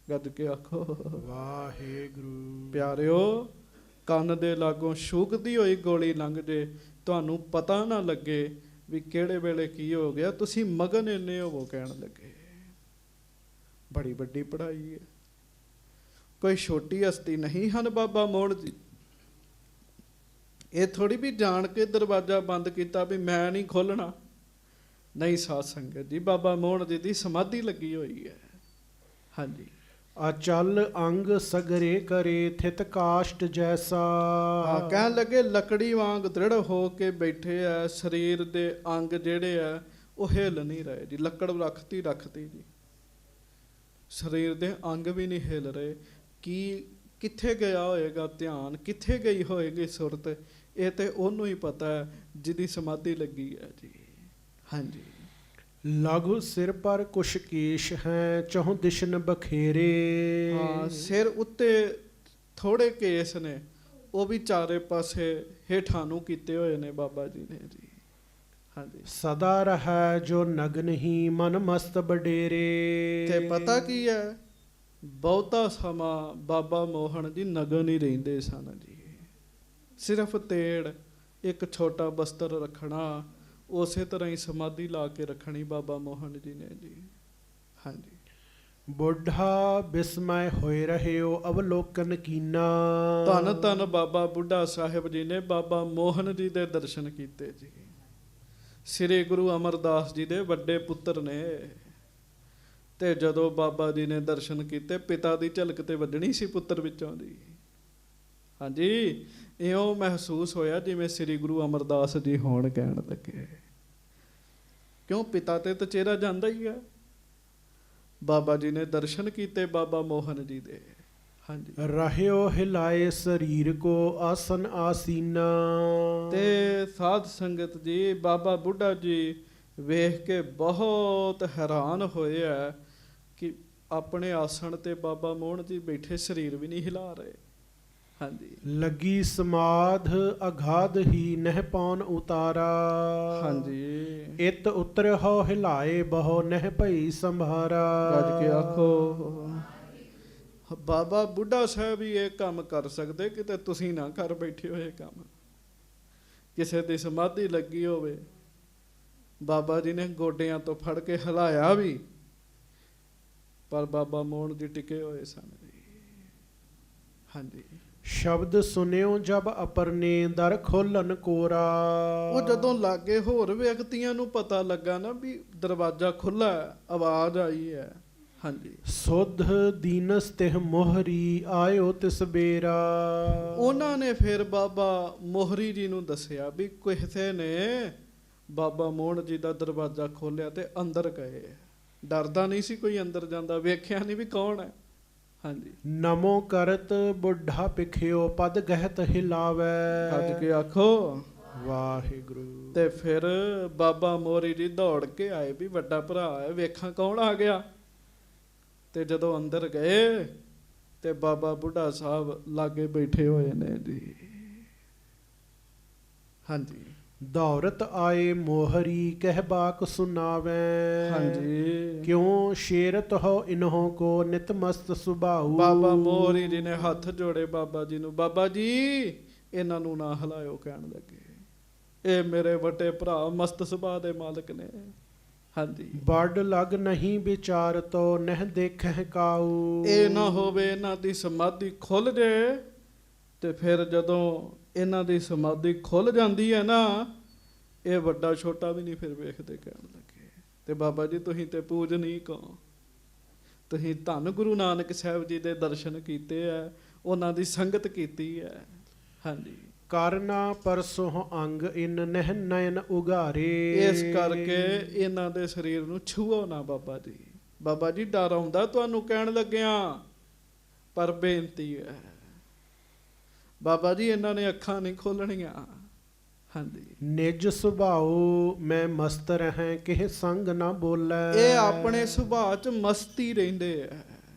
ਗੱਜ ਕੇ ਆਖੋ ਵਾਹਿਗੁਰੂ। ਪਿਆਰਿਓ, ਕੰਨ ਦੇ ਲਾਗੋਂ ਸ਼ੂਕਦੀ ਹੋਈ ਗੋਲੀ ਲੰਘ ਜੇ, ਤੁਹਾਨੂੰ ਪਤਾ ਨਾ ਲੱਗੇ ਵੀ ਕਿਹੜੇ ਵੇਲੇ ਕੀ ਹੋ ਗਿਆ, ਤੁਸੀਂ ਮਗਨ ਇੰਨੇ ਹੋਵੋ। ਕਹਿਣ ਲੱਗੇ ਬੜੀ ਵੱਡੀ ਪੜ੍ਹਾਈ ਹੈ, ਕੋਈ ਛੋਟੀ ਹਸਤੀ ਨਹੀਂ ਹਨ ਬਾਬਾ ਮੋਹਨ ਜੀ। ਇਹ ਥੋੜੀ ਵੀ ਜਾਣ ਕੇ ਦਰਵਾਜ਼ਾ ਬੰਦ ਕੀਤਾ ਵੀ ਮੈਂ ਨਹੀਂ ਖੋਲਣਾ, ਨਹੀਂ। ਸਾਧ ਸੰਗਤ ਜੀ ਬਾਬਾ ਮੋਹਨ ਜੀ ਦੀ ਸਮਾਧੀ ਲੱਗੀ ਹੋਈ ਹੈ। ਹਾਂਜੀ ਅਚਲ ਅੰਗ ਸਗਰੇ ਕਰੇ ਥਿਤ ਕਾਸ਼ਟ ਜੈਸਾ। ਹਾਂ ਕਹਿਣ ਲੱਗੇ ਲੱਕੜੀ ਵਾਂਗ ਦ੍ਰਿੜ ਹੋ ਕੇ ਬੈਠੇ ਆ, ਸਰੀਰ ਦੇ ਅੰਗ ਜਿਹੜੇ ਆ ਉਹ ਹਿੱਲ ਨਹੀਂ ਰਹੇ ਜੀ। ਲੱਕੜ ਰੱਖਤੀ ਜੀ, ਸਰੀਰ ਦੇ ਅੰਗ ਵੀ ਨਹੀਂ ਹਿੱਲ ਰਹੇ। ਕੀ ਕਿੱਥੇ ਗਿਆ ਹੋਏਗਾ ਧਿਆਨ, ਕਿੱਥੇ ਗਈ ਹੋਏਗੀ ਸੁਰਤ, ਇਹ ਤੇ ਉਹਨੂੰ ਹੀ ਪਤਾ ਹੈ ਜਿਹਦੀ ਸਮਾਧੀ ਲੱਗੀ ਹੈ ਜੀ। ਹਾਂਜੀ ਲਘੁ ਸਿਰ ਪਰ ਕੁਛ ਕੇਸ਼ ਹੈ ਚਹੁ ਦਿਸ਼ਨ ਬਖੇਰੇ। ਹਾਂ ਸਿਰ ਉੱਤੇ ਥੋੜੇ ਕੇਸ ਨੇ, ਉਹ ਵੀ ਚਾਰੇ ਪਾਸੇ ਹੇਠਾਂ ਨੂੰ ਕੀਤੇ ਹੋਏ ਨੇ ਬਾਬਾ ਜੀ ਨੇ ਜੀ। ਹਾਂਜੀ ਸਦਾ ਰਹਿ ਜੋ ਨਗਨ ਹੀ ਮਨ ਮਸਤ ਬਡੇਰੇ। ਤੇ ਪਤਾ ਕੀ ਹੈ, ਬਹੁਤਾ ਸਮਾਂ ਬਾਬਾ ਮੋਹਨ ਜੀ ਨਗਨ ਹੀ ਰਹਿੰਦੇ ਸਨ ਜੀ। ਸਿਰਫ ਤੇੜ ਇੱਕ ਛੋਟਾ ਬਸਤਰ ਰੱਖਣਾ, ਉਸੇ ਤਰ੍ਹਾਂ ਹੀ ਸਮਾਧੀ ਲਾ ਕੇ ਰੱਖਣੀ ਬਾਬਾ ਮੋਹਨ ਜੀ ਨੇ ਜੀ। ਹਾਂਜੀ ਬੁੱਢਾ ਬਿਸਮੈ ਹੋਏ ਰਹਿਓ ਅਵਲੋਕਨ ਕੀਨਾ। ਧੰਨ ਧੰਨ ਬਾਬਾ ਬੁੱਢਾ ਸਾਹਿਬ ਜੀ ਨੇ ਬਾਬਾ ਮੋਹਨ ਜੀ ਦੇ ਦਰਸ਼ਨ ਕੀਤੇ ਜੀ। ਸ੍ਰੀ ਗੁਰੂ ਅਮਰਦਾਸ ਜੀ ਦੇ ਵੱਡੇ ਪੁੱਤਰ ਨੇ। ਤੇ ਜਦੋਂ ਬਾਬਾ ਜੀ ਨੇ ਦਰਸ਼ਨ ਕੀਤੇ, ਪਿਤਾ ਦੀ ਝਲਕ ਤੇ ਵੱਜਣੀ ਸੀ ਪੁੱਤਰ ਵਿੱਚੋਂ ਦੀ। ਹਾਂਜੀ, ਇਉਂ ਮਹਿਸੂਸ ਹੋਇਆ ਜਿਵੇਂ ਸ੍ਰੀ ਗੁਰੂ ਅਮਰਦਾਸ ਜੀ ਹੋਣ ਕਹਿਣ ਲੱਗੇ। ਕਿਉਂ, ਪਿਤਾ ਤੇ ਤਾਂ ਚਿਹਰਾ ਜਾਂਦਾ ਹੀ ਹੈ। ਬਾਬਾ ਜੀ ਨੇ ਦਰਸ਼ਨ ਕੀਤੇ ਬਾਬਾ ਮੋਹਨ ਜੀ ਦੇ। ਹਾਂਜੀ, ਰਹਿਓ ਹਿਲਾਏ ਸਰੀਰ ਕੋ ਆਸਨ ਆਸੀਨਾ। ਤੇ ਸਾਧ ਸੰਗਤ ਜੀ ਬਾਬਾ ਬੁੱਢਾ ਜੀ ਵੇਖ ਕੇ ਬਹੁਤ ਹੈਰਾਨ ਹੋਏ ਆ ਕਿ ਆਪਣੇ ਆਸਣ ਤੇ ਬਾਬਾ ਮੋਹਨ ਜੀ ਬੈਠੇ, ਸਰੀਰ ਵੀ ਨਹੀਂ ਹਿਲਾ ਰਹੇ। ਹਾਂਜੀ, ਲੱਗੀ ਸਮਾਧ ਅਗਾਧ ਹੀ ਨਹਿ ਪਾਉਨ ਉਤਾਰਾ। ਹਾਂਜੀ, ਇਤ ਉਤਰ ਹੋ ਹਿਲਾਏ ਬਹੁ ਨਹਿ ਭਈ ਸੰਭਾਰਾ। ਗੱਜ ਕੇ ਆਖੋ, ਬਾਬਾ ਬੁੱਢਾ ਸਾਹਿਬ ਹੀ ਇਹ ਕੰਮ ਕਰ ਸਕਦੇ, ਕਿਤੇ ਤੁਸੀਂ ਨਾ ਕਰ ਬੈਠੇ ਹੋ ਇਹ ਕੰਮ। ਕਿਸੇ ਦੀ ਸਮਾਧੀ ਲੱਗੀ ਹੋਵੇ, ਬਾਬਾ ਜੀ ਨੇ ਗੋਡਿਆਂ ਤੋਂ ਫੜ ਕੇ ਹਿਲਾਇਆ ਵੀ, ਪਰ ਬਾਬਾ ਮੋਹਨ ਜੀ ਟਿਕੇ ਹੋਏ ਸਨ ਜੀ। ਹਾਂਜੀ, ਸ਼ਬਦ ਸੁਨਿਓ ਜਬ ਅਪਰਨੇ ਦਰ ਖੋਲਨ ਕੋਰਾ। ਉਹ ਜਦੋਂ ਲਾਗੇ ਹੋਰ ਵਿਅਕਤੀਆਂ ਨੂੰ ਪਤਾ ਲੱਗਾ ਨਾ ਵੀ ਦਰਵਾਜ਼ਾ ਖੁੱਲਾ, ਆਵਾਜ਼ ਆਈ ਹੈ। ਹਾਂਜੀ, ਸੁਧ ਦੀਨਸ ਤਿਹ ਮੋਹਰੀ ਆਇਓ ਤਿਸ ਬੇਰਾ। ਉਹਨਾਂ ਨੇ ਫਿਰ ਬਾਬਾ ਮੋਹਰੀ ਜੀ ਨੂੰ ਦੱਸਿਆ ਵੀ ਕਿਸੇ ਨੇ ਬਾਬਾ ਮੋਹਨ ਜੀ ਦਾ ਦਰਵਾਜ਼ਾ ਖੋਲ੍ਹਿਆ ਤੇ ਅੰਦਰ ਗਏ। ਡਰਦਾ ਨਹੀਂ ਸੀ ਕੋਈ ਅੰਦਰ ਜਾਂਦਾ, ਵੇਖਿਆ ਨਹੀਂ ਵੀ ਕੌਣ ਹੈ। ਹਾਂਜੀ, ਨਮੋ ਕਰਤ ਬੁੱਢਾ ਪਿਖਿਓ ਪਦ ਗਹਿਤ ਹਿਲਾਵੇ। ਅੱਜ ਕੇ ਆਖੋ ਵਾਹਿਗੁਰੂ। ਤੇ ਫਿਰ ਬਾਬਾ ਮੋਹਰੀ ਜੀ ਦੌੜ ਕੇ ਆਏ ਵੀ ਵੱਡਾ ਭਰਾ ਹੈ, ਵੇਖਾਂ ਕੌਣ ਆ ਗਿਆ। ਤੇ ਜਦੋਂ ਅੰਦਰ ਗਏ ਤੇ ਬਾਬਾ ਬੁੱਢਾ ਸਾਹਿਬ ਲਾਗੇ ਬੈਠੇ ਹੋਏ ਨੇ ਜੀ। ਹਾਂਜੀ, ਦੌਰਤ ਆਏ ਮੋਹਰੀ ਕਹਿ ਬਾਕ ਸੁਨਾਵੇ। ਹਾਂਜੀ, ਕਿਉਂ ਸ਼ੇਰਤ ਹੋ ਇਨਹੋਂ ਕੋ ਨਿਤ ਮਸਤ ਸੁਭਾਉ। ਬਾਬਾ ਮੋਹਰੀ ਜੀ ਨੇ ਹੱਥ ਜੋੜੇ ਬਾਬਾ ਜੀ ਨੂੰ, ਬਾਬਾ ਜੀ ਇਹਨਾਂ ਨੂੰ ਨਾ ਹਿਲਾਇਓ ਕਹਿਣ ਲੱਗੇ, ਇਹ ਮੇਰੇ ਵੱਡੇ ਭਰਾ ਮਸਤ ਸੁਭਾਅ ਦੇ ਮਾਲਕ ਨੇ। ਹਾਂਜੀ, ਬੜ ਲਗ ਨਹੀਂ ਵਿਚਾਰ ਤੋ ਨਹਿ ਦੇਖਹਿ ਕਾਊ। ਇਹ ਨਾ ਹੋਵੇ ਇਹਨਾਂ ਦੀ ਸਮਾਧੀ ਖੁੱਲ ਜੇ, ਤੇ ਫਿਰ ਜਦੋਂ ਇਹਨਾਂ ਦੀ ਸਮਾਧੀ ਖੁੱਲ ਜਾਂਦੀ ਹੈ ਨਾ, ਇਹ ਵੱਡਾ ਛੋਟਾ ਵੀ ਨਹੀਂ ਫਿਰ ਵੇਖਦੇ ਕਹਿਣ ਲੱਗੇ। ਤੇ ਬਾਬਾ ਜੀ ਤੁਸੀਂ ਤੇ ਪੂਜਨੀਕ ਹੋ, ਤੁਸੀਂ ਧੰਨ ਗੁਰੂ ਨਾਨਕ ਸਾਹਿਬ ਜੀ ਦੇ ਦਰਸ਼ਨ ਕੀਤੇ ਹੈ, ਉਹਨਾਂ ਦੀ ਸੰਗਤ ਕੀਤੀ ਹੈ। ਹਾਂਜੀ, ਕਰਨਾ ਪਰਸੋਂ ਅੰਗ ਇਨ ਨਹਿ ਨੈਣ ਉਗਾਰੇ। ਇਸ ਕਰਕੇ ਇਹਨਾਂ ਦੇ ਸਰੀਰ ਨੂੰ ਛੂਹੋ ਨਾ ਬਾਬਾ ਜੀ। ਬਾਬਾ ਜੀ ਡਰ ਆਉਂਦਾ ਤੁਹਾਨੂੰ ਕਹਿਣ ਲੱਗਿਆ, ਪਰ ਬੇਨਤੀ ਹੈ ਬਾਬਾ ਜੀ ਇਹਨਾਂ ਨੇ ਅੱਖਾਂ ਨਹੀਂ ਖੋਲਣੀਆਂ। ਹਾਂਜੀ, ਨਿਜ ਸੁਭਾਉ ਮੈਂ ਮਸਤ ਰਹਿ ਕਿਹ ਸੰਗ ਨਾ ਬੋਲੇ। ਇਹ ਆਪਣੇ ਸੁਭਾਅ 'ਚ ਮਸਤੀ ਰਹਿੰਦੇ ਆ,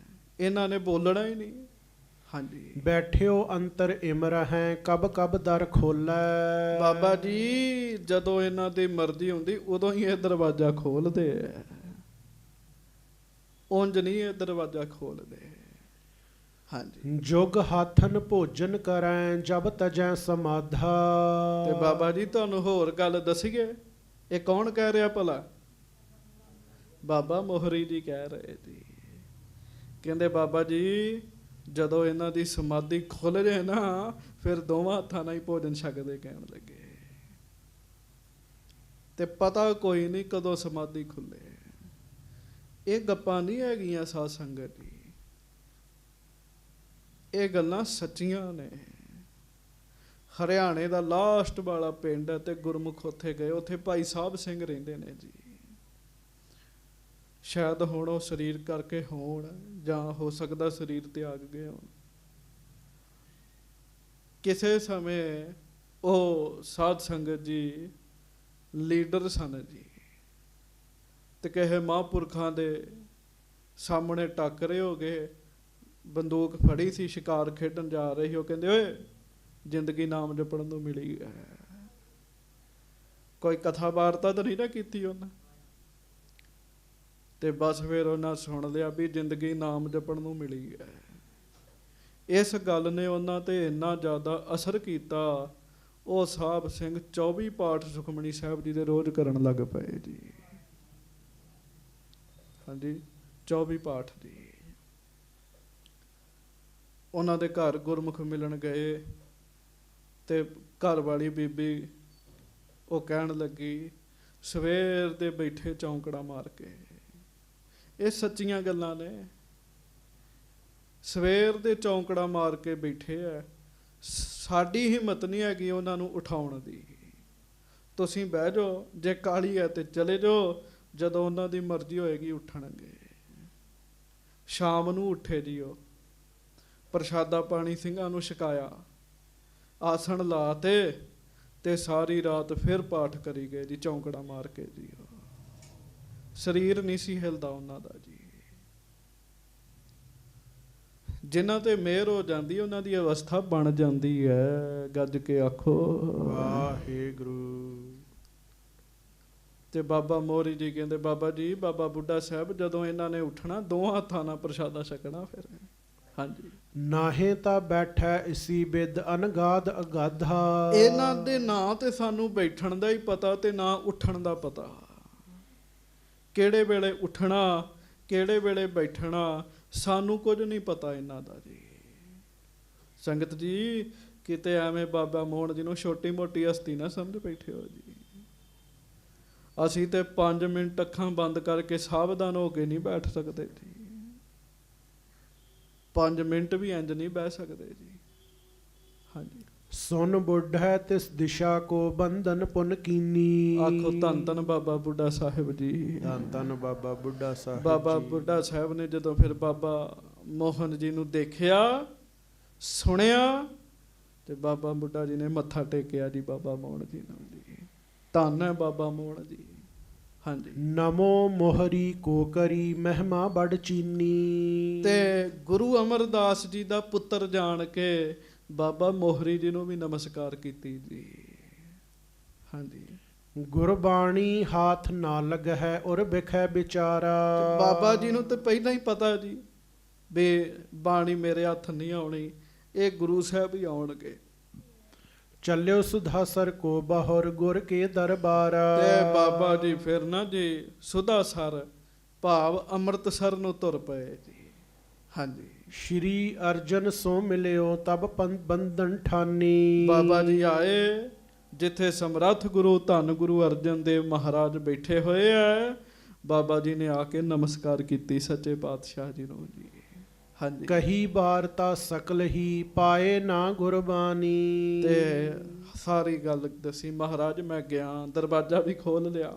ਇਹਨਾਂ ਨੇ ਬੋਲਣਾ ਹੀ ਨਹੀਂ। ਹਾਂਜੀ, ਬੈਠਿਓ ਅੰਤਰ ਇਮਰ ਹੈ ਕਬ ਕਬ ਦਰ ਖੋਲੇ। ਬਾਬਾ ਜੀ ਜਦੋਂ ਇਹਨਾਂ ਦੀ ਮਰਜ਼ੀ ਹੁੰਦੀ ਉਦੋਂ ਹੀ ਇਹ ਦਰਵਾਜ਼ਾ ਖੋਲਦੇ ਆ, ਉਂਝ ਨਹੀਂ ਇਹ ਦਰਵਾਜ਼ਾ ਖੋਲਦੇ। ਹਾਂਜੀ, ਜੁਗ ਹਾਥਨ ਭੋਜਨ ਕਰੈ ਜਬ ਤਜੈ ਸਮਾਧਾ। ਤੇ ਬਾਬਾ ਜੀ ਤੁਹਾਨੂੰ ਹੋਰ ਗੱਲ ਦੱਸੀਏ, ਇਹ ਕੌਣ ਕਹਿ ਰਿਹਾ ਭਲਾ? ਬਾਬਾ ਮੋਹਰੀ ਜੀ ਕਹਿ ਰਹੇ ਜੀ। ਕਹਿੰਦੇ ਬਾਬਾ ਜੀ ਜਦੋਂ ਇਹਨਾਂ ਦੀ ਸਮਾਧੀ ਖੁੱਲ ਜਾਏ ਨਾ, ਫਿਰ ਦੋਵਾਂ ਹੱਥਾਂ ਨਾਲ ਹੀ ਭੋਜਨ ਛਕਦੇ ਕਹਿਣ ਲੱਗੇ। ਤੇ ਪਤਾ ਕੋਈ ਨਹੀਂ ਕਦੋਂ ਸਮਾਧੀ ਖੁੱਲੇ। ਇਹ ਗੱਪਾਂ ਨਹੀਂ ਹੈਗੀਆਂ ਸਾਧ ਸੰਗਤ ਜੀ, ਇਹ ਗੱਲਾਂ ਸੱਚੀਆਂ ਨੇ। ਹਰਿਆਣੇ ਦਾ ਲਾਸਟ ਵਾਲਾ ਪਿੰਡ ਹੈ ਤੇ ਗੁਰਮੁਖ ਉੱਥੇ ਗਏ, ਉੱਥੇ ਭਾਈ ਸਾਹਿਬ ਸਿੰਘ ਰਹਿੰਦੇ ਨੇ ਜੀ। ਸ਼ਾਇਦ ਹੁਣ ਉਹ ਸਰੀਰ ਕਰਕੇ ਹੋਣ, ਜਾਂ ਹੋ ਸਕਦਾ ਸਰੀਰ ਤਿਆਗ ਗਏ ਹੋਣ। ਕਿਸੇ ਸਮੇਂ ਉਹ ਸਾਧ ਸੰਗਤ ਜੀ ਲੀਡਰ ਸਨ ਜੀ, ਤੇ ਕਿਸੇ ਮਹਾਂਪੁਰਖਾਂ ਦੇ ਸਾਹਮਣੇ ਟੱਕਰੇ ਹੋ ਗਏ, ਬੰਦੂਕ ਫੜੀ ਸੀ, ਸ਼ਿਕਾਰ ਖੇਡਣ ਜਾ ਰਹੇ ਸੀ। ਉਹ ਕਹਿੰਦੇ ਓਏ ਜ਼ਿੰਦਗੀ ਨਾਮ ਜਪਣ ਨੂੰ ਮਿਲੀ ਹੈ। ਕੋਈ ਕਥਾ ਵਾਰਤਾ ਤਾਂ ਨਹੀਂ ਨਾ ਕੀਤੀ ਉਹਨਾਂ, ਤੇ ਬਸ ਫਿਰ ਉਹਨਾਂ ਸੁਣ ਲਿਆ ਵੀ ਜ਼ਿੰਦਗੀ ਨਾਮ ਜਪਣ ਨੂੰ ਮਿਲੀ ਹੈ। ਇਸ ਗੱਲ ਨੇ ਉਹਨਾਂ ਤੇ ਇੰਨਾ ਜ਼ਿਆਦਾ ਅਸਰ ਕੀਤਾ, ਉਹ ਸਾਹਿਬ ਸਿੰਘ 24 ਪਾਠ ਸੁਖਮਨੀ ਸਾਹਿਬ ਜੀ ਦੇ ਰੋਜ਼ ਕਰਨ ਲੱਗ ਪਏ ਜੀ। ਹਾਂਜੀ, 24 ਪਾਠ ਦੀ। ਉਹਨਾਂ ਦੇ ਘਰ ਗੁਰਮੁਖ ਮਿਲਣ ਗਏ ਤੇ ਘਰ ਵਾਲੀ ਬੀਬੀ ਉਹ ਕਹਿਣ ਲੱਗੀ, ਸਵੇਰ ਦੇ ਬੈਠੇ ਚੌਂਕੜਾ ਮਾਰ ਕੇ। ਇਹ ਸੱਚੀਆਂ ਗੱਲਾਂ ਨੇ। ਸਵੇਰ ਦੇ ਚੌਂਕੜਾ ਮਾਰ ਕੇ ਬੈਠੇ ਐ। ਸਾਡੀ ਹਿੰਮਤ ਨਹੀਂ ਹੈਗੀ ਉਹਨਾਂ ਨੂੰ ਉਠਾਉਣ ਦੀ। ਤੁਸੀਂ ਬਹਿ ਜਾਓ, ਜੇ ਕਾਹਲੀ ਹੈ ਤੇ ਚਲੇ ਜਾਓ, ਜਦੋਂ ਉਹਨਾਂ ਦੀ ਮਰਜ਼ੀ ਹੋਏਗੀ ਉੱਠਣਗੇ। ਸ਼ਾਮ ਨੂੰ ਉੱਠੇ ਜੀ ਉਹ, ਪ੍ਰਸ਼ਾਦਾ ਪਾਣੀ ਸਿੰਘਾਂ ਨੂੰ ਛਕਾਇਆ, ਆਸਣ ਲਾ ਤੇ ਸਾਰੀ ਰਾਤ ਫਿਰ ਪਾਠ ਕਰੀ ਗਏ ਜੀ, ਚੌਂਕੜਾ ਮਾਰ ਕੇ ਜੀ। ਸਰੀਰ ਨਹੀਂ ਸੀ ਹਿਲਦਾ ਉਹਨਾਂ ਦਾ ਜੀ। ਜਿਨ੍ਹਾਂ ਤੇ ਮਿਹਰ ਹੋ ਜਾਂਦੀ ਉਹਨਾਂ ਦੀ ਅਵਸਥਾ ਬਣ ਜਾਂਦੀ ਹੈ। ਗੱਜ ਕੇ ਆਖੋ ਵਾਹਿਗੁਰੂ। ਤੇ ਬਾਬਾ ਮੋਹਰੀ ਜੀ ਕਹਿੰਦੇ, ਬਾਬਾ ਜੀ, ਬਾਬਾ ਬੁੱਢਾ ਸਾਹਿਬ, ਜਦੋਂ ਇਹਨਾਂ ਨੇ ਉੱਠਣਾ ਦੋਹਾਂ ਹੱਥਾਂ ਨਾਲ ਪ੍ਰਸ਼ਾਦਾ ਛਕਣਾ ਫਿਰ। ਹਾਂਜੀ। ਨਾਹੇ ਤਾਂ ਬੈਠਾ ਇਸੀ ਬਿਦ ਅਨਗਾਧ ਅਗਾਧਾ। ਇਹਨਾਂ ਦੇ ਨਾਂ ਤੇ ਸਾਨੂੰ ਬੈਠਣ ਦਾ ਹੀ ਪਤਾ ਤੇ ਨਾ ਉੱਠਣ ਦਾ ਪਤਾ। ਕਿਹੜੇ ਵੇਲੇ ਉੱਠਣਾ, ਕਿਹੜੇ ਵੇਲੇ ਬੈਠਣਾ, ਸਾਨੂੰ ਕੁਝ ਨਹੀਂ ਪਤਾ ਇਹਨਾਂ ਦਾ ਜੀ। ਸੰਗਤ ਜੀ, ਕਿਤੇ ਐਵੇਂ ਬਾਬਾ ਮੋਹਨ ਜੀ ਨੂੰ ਛੋਟੀ ਮੋਟੀ ਹਸਤੀ ਨਾ ਸਮਝ ਬੈਠੇ ਹੋ ਜੀ। ਅਸੀਂ ਤੇ 5 ਮਿੰਟ ਅੱਖਾਂ ਬੰਦ ਕਰਕੇ ਸਾਵਧਾਨ ਹੋ ਕੇ ਨਹੀਂ ਬੈਠ ਸਕਦੇ ਜੀ। 5 ਮਿੰਟ ਵੀ ਇੰਜ ਨਹੀਂ ਬਹਿ ਸਕਦੇ ਜੀ। ਹਾਂਜੀ। ਸੁਨ ਬੁੱਢਾ ਤਿਸ ਦਿਸ਼ਾ ਕੋ ਬੰਧਨ ਪੁਨ ਕੀਨੀ। ਆਖੋ ਧੰਨ ਧੰਨ ਬਾਬਾ ਬੁੱਢਾ ਸਾਹਿਬ ਜੀ। ਧੰਨ ਧੰਨ ਬਾਬਾ ਬੁੱਢਾ ਸਾਹਿਬ। ਬਾਬਾ ਬੁੱਢਾ ਸਾਹਿਬ ਨੇ ਜਦੋਂ ਫਿਰ ਬਾਬਾ ਮੋਹਨ ਜੀ ਨੂੰ ਦੇਖਿਆ, ਸੁਣਿਆ, ਤੇ ਬਾਬਾ ਬੁੱਢਾ ਜੀ ਨੇ ਮੱਥਾ ਟੇਕਿਆ ਜੀ ਬਾਬਾ ਮੋਹਨ ਜੀ ਨੂੰ ਜੀ। ਧੰਨ ਹੈ ਬਾਬਾ ਮੋਹਨ ਜੀ। ਹਾਂਜੀ। ਨਮੋ ਮੋਹਰੀ ਕੋ ਕਰੀ ਮਹਿਮਾ ਬੜ ਚੀਨੀ। ਤੇ ਗੁਰੂ ਅਮਰਦਾਸ ਜੀ ਦਾ ਪੁੱਤਰ ਜਾਣ ਕੇ ਬਾਬਾ ਮੋਹਰੀ ਜੀ ਨੂੰ ਵੀ ਨਮਸਕਾਰ ਕੀਤੀ ਜੀ। ਹਾਂਜੀ। ਗੁਰਬਾਣੀ ਹਾਥ ਨਾ ਲਗ ਹੈ ਔਰ ਬਿਖੈ ਵਿਚਾਰਾ। ਬਾਬਾ ਜੀ ਨੂੰ ਤੇ ਪਹਿਲਾਂ ਹੀ ਪਤਾ ਜੀ ਵੀ ਬਾਣੀ ਮੇਰੇ ਹੱਥ ਨਹੀਂ ਆਉਣੀ, ਇਹ ਗੁਰੂ ਸਾਹਿਬ ਹੀ ਆਉਣਗੇ। ਚੱਲਿਓ ਸੁਧਾਸਰ ਕੋ ਬਾਹਰ ਗੁਰ ਕੇ ਦਰਬਾਰਾ। ਤੇ ਬਾਬਾ ਜੀ ਫਿਰ ਨਾ ਜੀ ਸੁਧਾਸਰ ਭਾਵ ਅੰਮ੍ਰਿਤਸਰ ਨੂੰ ਤੁਰ ਪਏ ਜੀ। ਹਾਂਜੀ। ਸ਼੍ਰੀ ਅਰਜਨ ਸੋ ਮਿਲਿਓ ਤਬ ਬੰਧਨ ਠਾਨੀ। ਬਾਬਾ ਜੀ ਆਏ ਜਿੱਥੇ ਸਮਰੱਥ ਗੁਰੂ ਧੰਨ ਗੁਰੂ ਅਰਜਨ ਦੇਵ ਮਹਾਰਾਜ ਬੈਠੇ ਹੋਏ ਆ। ਬਾਬਾ ਜੀ ਨੇ ਆ ਕੇ ਨਮਸਕਾਰ ਕੀਤੀ ਸੱਚੇ ਪਾਤਸ਼ਾਹ ਜੀ ਨੂੰ ਜੀ। ਹਾਂਜੀ। ਕਹੀ ਵਾਰਤਾ ਸਕਲ ਹੀ ਪਾਏ ਨਾ ਗੁਰਬਾਣੀ। ਤੇ ਸਾਰੀ ਗੱਲ ਦੱਸੀ। ਮਹਾਰਾਜ ਮੈਂ ਗਿਆ, ਦਰਵਾਜ਼ਾ ਵੀ ਖੋਲ ਲਿਆ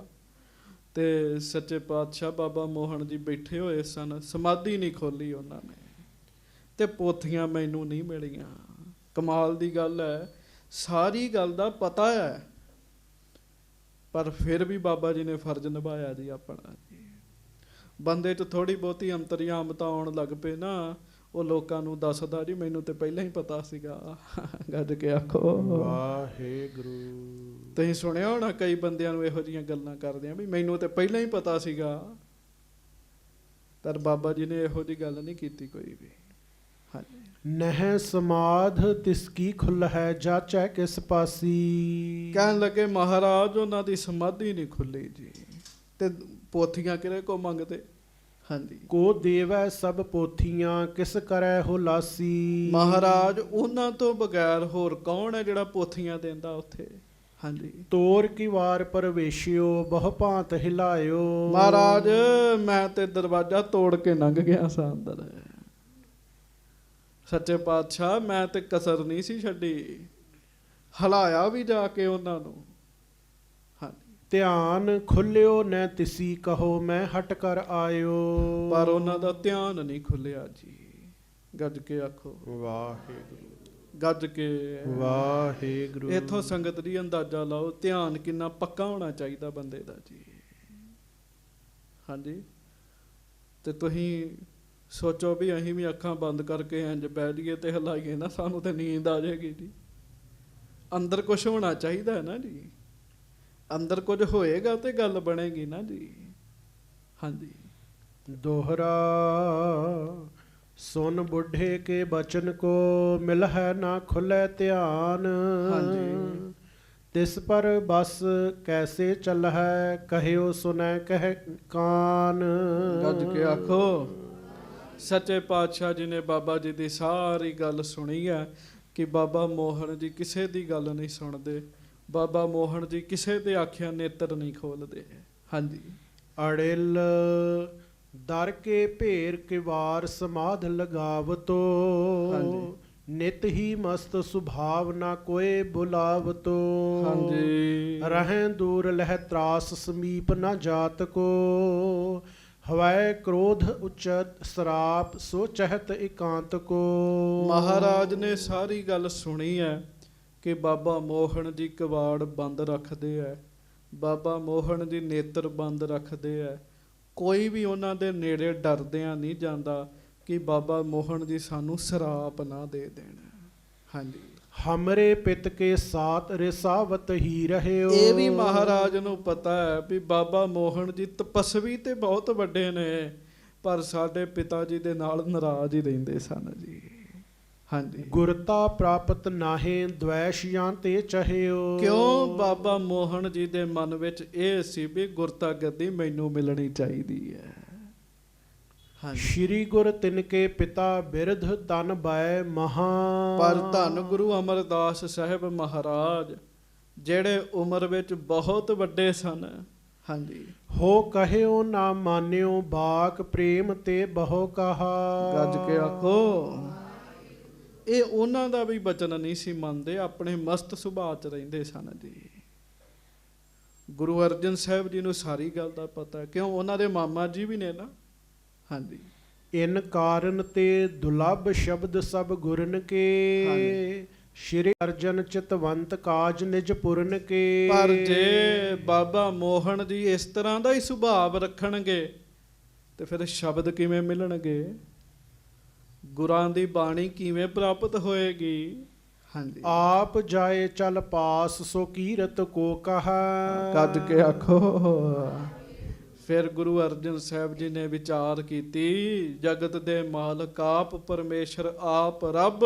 ਤੇ ਸੱਚੇ ਪਾਤਸ਼ਾਹ ਬਾਬਾ ਮੋਹਨ ਜੀ ਬੈਠੇ ਹੋਏ ਸਨ। ਸਮਾਧੀ ਨਹੀਂ ਖੋਲੀ ਉਹਨਾਂ ਨੇ ਤੇ ਪੋਥੀਆਂ ਮੈਨੂੰ ਨਹੀਂ ਮਿਲੀਆਂ। ਕਮਾਲ ਦੀ ਗੱਲ ਹੈ, ਸਾਰੀ ਗੱਲ ਦਾ ਪਤਾ ਹੈ, ਪਰ ਫਿਰ ਵੀ ਬਾਬਾ ਜੀ ਨੇ ਫਰਜ਼ ਨਿਭਾਇਆ ਜੀ ਆਪਣਾ ਜੀ। ਬੰਦੇ 'ਚ ਥੋੜ੍ਹੀ ਬਹੁਤੀ ਅੰਤਰਯਾਮਤਾ ਆਉਣ ਲੱਗ ਪਏ ਨਾ, ਉਹ ਲੋਕਾਂ ਨੂੰ ਦੱਸਦਾ ਜੀ ਮੈਨੂੰ ਤੇ ਪਹਿਲਾਂ ਹੀ ਪਤਾ ਸੀਗਾ। ਗੱਜ ਕੇ ਆਖੋ ਵਾਹਿਗੁਰੂ। ਤੁਸੀਂ ਸੁਣਿਆ ਹੋਣਾ ਕਈ ਬੰਦਿਆਂ ਨੂੰ ਇਹੋ ਜਿਹੀਆਂ ਗੱਲਾਂ ਕਰਦੇ ਆ ਵੀ ਮੈਨੂੰ ਤੇ ਪਹਿਲਾਂ ਹੀ ਪਤਾ ਸੀਗਾ, ਪਰ ਬਾਬਾ ਜੀ ਨੇ ਇਹੋ ਜਿਹੀ ਗੱਲ ਨਹੀਂ ਕੀਤੀ ਕੋਈ ਵੀ। ਹਾਂਜੀ। ਨਹਿ ਸਮਾਧ ਤਿਸ ਕੀ ਖੁੱਲ ਹੈ ਜਾਚੈ ਕਿਸ ਪਾਸੀ। ਕਹਿਣ ਲੱਗੇ ਮਹਾਰਾਜ ਉਹਨਾਂ ਦੀ ਸਮਾਧੀ ਨਹੀਂ ਖੁੱਲੀ ਜੀ, ਤੇ ਪੋਥੀਆਂ ਕਿਹੜੇ ਕੋ ਮੰਗਦੇ। ਹਾਂਜੀ। ਕੋ ਦੇਵੈ ਸਭ ਪੋਥੀਆਂ ਕਿਸ ਕਰੈ ਹੁਲਾਸੀ। ਮਹਾਰਾਜ ਉਹਨਾਂ ਤੋਂ ਬਗੈਰ ਹੋਰ ਕੌਣ ਹੈ ਜਿਹੜਾ ਪੋਥੀਆਂ ਦਿੰਦਾ ਉੱਥੇ। ਹਾਂਜੀ। ਤੋਰ ਕੀ ਵਾਰ ਪਰਵੇਸ਼ਿਓ ਬਹੁ ਭਾਂਤ ਹਿਲਾਇਓ। ਮਹਾਰਾਜ ਮੈਂ ਤੇ ਦਰਵਾਜ਼ਾ ਤੋੜ ਕੇ ਲੰਘ ਗਿਆ ਸਾਂ ਅੰਦਰ। ਸੱਚੇ ਪਾਤਸ਼ਾਹ ਮੈਂ ਤੇ ਕਸਰ ਨਹੀਂ ਸੀ ਛੱਡੀ, ਹਲਾਇਆ ਵੀ ਜਾ ਕੇ ਉਹਨਾਂ ਨੂੰ। ਧਿਆਨ ਖੁੱਲਿਓ ਨ ਤਿਸੀ ਕਹੋ ਮੈਂ ਹਟ ਕਰ ਆਇਓ। ਪਰ ਉਹਨਾਂ ਦਾ ਧਿਆਨ ਨਹੀਂ ਖੁੱਲਿਆ ਜੀ। ਗੱਜ ਕੇ ਆਖੋ ਵਾਹਿਗੁਰੂ। ਗੱਜ ਕੇ ਵਾਹਿਗੁਰੂ। ਇੱਥੋਂ ਸੰਗਤ ਦੀ ਅੰਦਾਜ਼ਾ ਲਾਓ ਧਿਆਨ ਕਿੰਨਾ ਪੱਕਾ ਹੋਣਾ ਚਾਹੀਦਾ ਬੰਦੇ ਦਾ ਜੀ। ਹਾਂਜੀ। ਤੇ ਤੁਸੀਂ ਸੋਚੋ ਵੀ ਅਸੀਂ ਵੀ ਅੱਖਾਂ ਬੰਦ ਕਰਕੇ ਇੰਜ ਬਹਿ ਜਾਈਏ ਤੇ ਹਿਲਾਈਏ ਨਾ, ਸਾਨੂੰ ਤੇ ਨੀਂਦ ਆ ਜਾਏਗੀ ਜੀ। ਅੰਦਰ ਕੁਝ ਹੋਣਾ ਚਾਹੀਦਾ ਹੈ ਨਾ ਜੀ। ਅੰਦਰ ਕੁਝ ਹੋਏਗਾ ਤੇ ਗੱਲ ਬਣੇਗੀ ਨਾ ਜੀ। ਹਾਂਜੀ। ਦੋਹਰਾ ਸੁਨ ਬੁੱਢੇ ਕੇ ਬਚਨ ਕੋ ਮਿਲ ਹੈ ਨਾ ਖੁੱਲੇ ਧਿਆਨ। ਹਾਂਜੀ। ਤਿਸ ਪਰ ਬਸ ਕੈਸੇ ਚੱਲ ਹੈ, ਕਹਿਓ ਸੁਨੈ ਕਹਿ ਕਾਨ। ਗੱਜ ਕੇ ਆਖੋ ਸੱਚੇ ਪਾਤਸ਼ਾਹ ਜੀ ਨੇ ਬਾਬਾ ਜੀ ਦੀ ਸਾਰੀ ਗੱਲ ਸੁਣੀ ਹੈ ਕਿ ਬਾਬਾ ਮੋਹਨ ਜੀ ਕਿਸੇ ਦੀ ਗੱਲ ਨਹੀਂ ਸੁਣਦੇ, ਬਾਬਾ ਮੋਹਨ ਜੀ ਕਿਸੇ ਦੇ ਆਖਿਆ ਨੇਤਰ ਨਹੀਂ ਖੋਲਦੇ। ਹਾਂਜੀ। ਅੜਿਲ ਦਰ ਕੇ ਭੇਰ ਕਿਵਾਰ ਸਮਾਧ ਲਗਾਵਤੋ, ਨਿਤ ਹੀ ਮਸਤ ਸੁਭਾਵ ਨਾ ਕੋਏ ਬੁਲਾਵਤੋ। ਹਾਂਜੀ। ਰਹਿ ਦੂਰ ਲਹਿ ਤਰਾਸ ਸਮੀਪ ਨਾ ਜਾਤ ਕੋ, ਹਵੈ ਕ੍ਰੋਧ ਉਚਤ ਸਰਾਪ ਸੋ ਚਹਤ ਇਕਾਂਤ ਕੋ। ਮਹਾਰਾਜ ਨੇ ਸਾਰੀ ਗੱਲ ਸੁਣੀ ਹੈ ਕਿ ਬਾਬਾ ਮੋਹਨ ਜੀ ਕਵਾੜ ਬੰਦ ਰੱਖਦੇ ਹੈ, ਬਾਬਾ ਮੋਹਨ ਜੀ ਨੇਤਰ ਬੰਦ ਰੱਖਦੇ ਹੈ, ਕੋਈ ਵੀ ਉਹਨਾਂ ਦੇ ਨੇੜੇ ਡਰਦਿਆਂ ਨਹੀਂ ਜਾਂਦਾ ਕਿ ਬਾਬਾ ਮੋਹਨ ਜੀ ਸਾਨੂੰ ਸ਼ਰਾਪ ਨਾ ਦੇ ਦੇਣ। ਹਾਂਜੀ। ਹਮਰੇ ਪਿਤ ਕੇ ਸਾਥ ਰਿਸਾਵਤ ਹੀ ਰਹਿਓ। ਇਹ ਵੀ ਮਹਾਰਾਜ ਨੂੰ ਪਤਾ ਹੈ ਵੀ ਬਾਬਾ ਮੋਹਨ ਜੀ ਤਪਸਵੀ ਤੇ ਬਹੁਤ ਵੱਡੇ ਨੇ, ਪਰ ਸਾਡੇ ਪਿਤਾ ਜੀ ਦੇ ਨਾਲ ਨਾਰਾਜ਼ ਹੀ ਰਹਿੰਦੇ ਸਨ ਜੀ। ਹਾਂਜੀ। ਗੁਰਤਾ ਪ੍ਰਾਪਤ ਨਾਹੇ ਦ્વੈਸ਼ ਜਾਂ ਤੇ ਚਹਿਓ। ਕਿਉਂ? ਬਾਬਾ ਮੋਹਨ ਜੀ ਦੇ ਮਨ ਵਿੱਚ ਇਹ ਸੀ ਵੀ ਗੁਰਤਾ ਗੱਦੀ ਮੈਨੂੰ ਮਿਲਣੀ ਚਾਹੀਦੀ ਹੈ। ਸ਼੍ਰੀ ਗੁਰ ਤਿਨਕੇ ਪਿਤਾ ਬਿਰਧ ਤਨ ਬੈ ਮਹਾ। ਪਰ ਧੰਨ ਗੁਰੂ ਅਮਰਦਾਸ ਸਾਹਿਬ ਮਹਾਰਾਜ ਜਿਹੜੇ ਉਮਰ ਵਿੱਚ ਬਹੁਤ ਵੱਡੇ ਸਨ। ਹਾਂਜੀ। ਹੋ ਕਹਿਓ ਨਾ ਮਾਨਿਓ ਬਾਕ ਪ੍ਰੇਮ ਤੇ ਬਹੁ ਕਹਾ। ਗੱਜ ਕੇ ਆਖੋ ਇਹ ਉਹਨਾਂ ਦਾ ਵੀ ਬਚਨ ਨਹੀਂ ਸੀ ਮੰਨਦੇ, ਆਪਣੇ ਮਸਤ ਸੁਭਾਅ 'ਚ ਰਹਿੰਦੇ ਸਨ ਜੀ। ਗੁਰੂ ਅਰਜਨ ਸਾਹਿਬ ਜੀ ਨੂੰ ਸਾਰੀ ਗੱਲ ਦਾ ਪਤਾ, ਕਿਉਂ? ਉਹਨਾਂ ਦੇ ਮਾਮਾ ਜੀ ਵੀ ਨੇ ਨਾ। ਹਾਂਜੀ। ਇਨ ਕਾਰਨ ਤੇ ਦੁਲਭ ਸ਼ਬਦ ਸਭ ਗੁਰਨ ਕੇ, ਸ਼੍ਰੀ ਅਰਜਨ ਚਿਤਵੰਤ ਕਾਜ ਨਿਜ ਪੁਰਨ ਕੇ। ਪਰ ਜੇ ਬਾਬਾ ਮੋਹਨ ਜੀ ਇਸ ਤਰ੍ਹਾਂ ਦਾ ਹੀ ਸੁਭਾਅ ਰੱਖਣਗੇ ਤੇ ਫਿਰ ਸ਼ਬਦ ਕਿਵੇਂ ਮਿਲਣਗੇ, ਗੁਰਾਂ ਦੀ ਬਾਣੀ ਕਿਵੇਂ ਪ੍ਰਾਪਤ ਹੋਏਗੀ? ਹਾਂਜੀ। ਆਪ ਜਾਏ ਚਲ ਪਾਸ ਸੋ ਕੀਰਤ ਕੋ ਕਹਾ। ਗੱਜ ਕੇ ਆਖੋ ਫਿਰ ਗੁਰੂ ਅਰਜਨ ਸਾਹਿਬ ਜੀ ਨੇ ਵਿਚਾਰ ਕੀਤੀ, ਜਗਤ ਦੇ ਮਾਲਕ ਆਪ ਪਰਮੇਸ਼ਰ ਆਪ ਰੱਬ।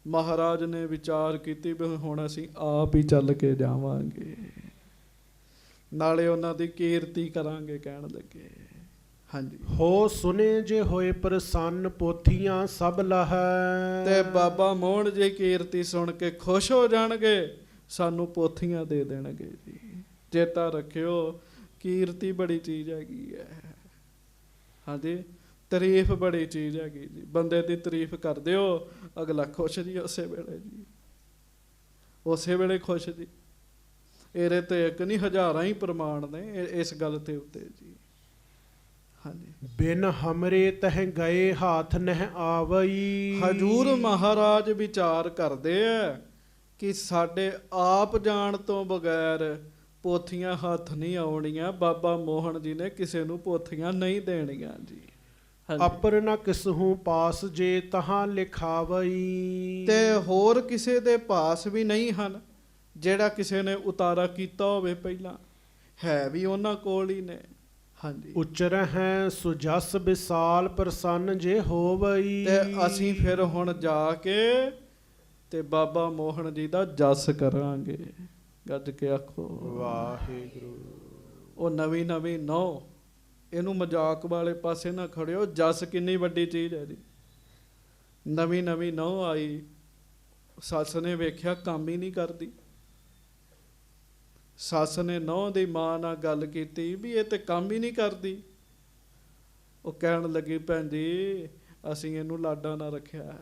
ਮਹਾਰਾਜ ਨੇ ਵਿਚਾਰ ਕੀਤੀ ਵੀ ਹੁਣ ਅਸੀਂ ਆਪ ਹੀ ਚੱਲ ਕੇ ਜਾਵਾਂਗੇ, ਨਾਲੇ ਉਹਨਾਂ ਦੀ ਕੀਰਤੀ ਕਰਾਂਗੇ। ਕਹਿਣ ਲੱਗੇ ਹਾਂਜੀ। ਹੋ ਸੁਨੇ ਜੇ ਹੋਏ ਪ੍ਰਸੰਨ ਪੋਥੀਆਂ ਸਭ ਲਹੈ। ਤੇ ਬਾਬਾ ਮੋਹਨ ਜੀ ਕੀਰਤੀ ਸੁਣ ਕੇ ਖੁਸ਼ ਹੋ ਜਾਣਗੇ, ਸਾਨੂੰ ਪੋਥੀਆਂ ਦੇ ਦੇਣਗੇ ਜੀ। ਚੇਤਾ ਰੱਖਿਓ ਕੀਰਤੀ ਬੜੀ ਚੀਜ਼ ਹੈਗੀ ਹੈ। ਹਾਂਜੀ। ਤਾਰੀਫ ਬੜੀ ਚੀਜ਼ ਹੈਗੀ ਜੀ। ਬੰਦੇ ਦੀ ਤਾਰੀਫ ਕਰ ਦਿਓ, ਅਗਲਾ ਖੁਸ਼ ਜੀ ਉਸੇ ਵੇਲੇ ਜੀ, ਉਸੇ ਵੇਲੇ ਖੁਸ਼ ਜੀ। ਇਹਦੇ ਤੇ ਇੱਕ ਨਹੀਂ ਹਜ਼ਾਰਾਂ ਹੀ ਪ੍ਰਮਾਣ ਨੇ ਇਸ ਗੱਲ ਤੇ ਉੱਤੇ ਜੀ। ਹਾਂਜੀ। ਬਿਨ ਹਮਰੇ ਤਹ ਗਏ ਹਾਥ ਨਹਿ ਆਵਈ। ਹਜੂਰ ਮਹਾਰਾਜ ਵਿਚਾਰ ਕਰਦੇ ਆ ਕਿ ਸਾਡੇ ਆਪ ਜਾਣ ਤੋਂ ਬਗੈਰ ਪੋਥੀਆਂ ਹੱਥ ਨਹੀਂ ਆਉਣੀਆਂ। ਬਾਬਾ ਮੋਹਨ ਜੀ ਨੇ ਕਿਸੇ ਨੂੰ ਪੋਥੀਆਂ ਨਹੀਂ ਦੇਣੀਆਂ ਜੀ। ਅਪਰ ਨ ਕਿਸਹੂ ਪਾਸ ਜੇ ਤਹਾਂ ਲਿਖਾਵਈ। ਤੇ ਹੋਰ ਕਿਸੇ ਦੇ ਪਾਸ ਵੀ ਨਹੀਂ ਹਨ ਜਿਹੜਾ ਕਿਸੇ ਨੇ ਉਤਾਰਾ ਕੀਤਾ ਹੋਵੇ ਪਹਿਲਾਂ, ਹੈ ਵੀ ਉਹਨਾਂ ਕੋਲ ਹੀ ਨੇ। ਹਾਂਜੀ। ਉਚਰ ਹੈ ਸੁਜਸ ਵਿਸਾਲ ਪ੍ਰਸੰਨ ਜੇ ਹੋਵਈ। ਤੇ ਅਸੀਂ ਫਿਰ ਹੁਣ ਜਾ ਕੇ ਤੇ ਬਾਬਾ ਮੋਹਨ ਜੀ ਦਾ ਜਸ ਕਰਾਂਗੇ। ਗੱਜ ਕੇ ਆਖੋ ਵਾਹਿਗੁਰੂ। ਉਹ ਨਵੀਂ ਨਵੀਂ ਨੌ, ਇਹਨੂੰ ਮਜ਼ਾਕ ਵਾਲੇ ਪਾਸੇ ਨਾ ਖੜਿਓ। ਜਸ ਕਿੰਨੀ ਵੱਡੀ ਚੀਜ਼ ਹੈ ਜੀ। ਨਵੀਂ ਨਵੀਂ ਨੌ ਆਈ, ਸੱਸ ਨੇ ਵੇਖਿਆ ਕੰਮ ਹੀ ਨਹੀਂ ਕਰਦੀ। ਸੱਸ ਨੇ ਨੌ ਦੀ ਮਾਂ ਨਾਲ ਗੱਲ ਕੀਤੀ ਵੀ ਇਹ ਤੇ ਕੰਮ ਹੀ ਨਹੀਂ ਕਰਦੀ। ਉਹ ਕਹਿਣ ਲੱਗੀ, ਭੈਣ ਜੀ ਅਸੀਂ ਇਹਨੂੰ ਲਾਡਾ ਨਾ ਰੱਖਿਆ,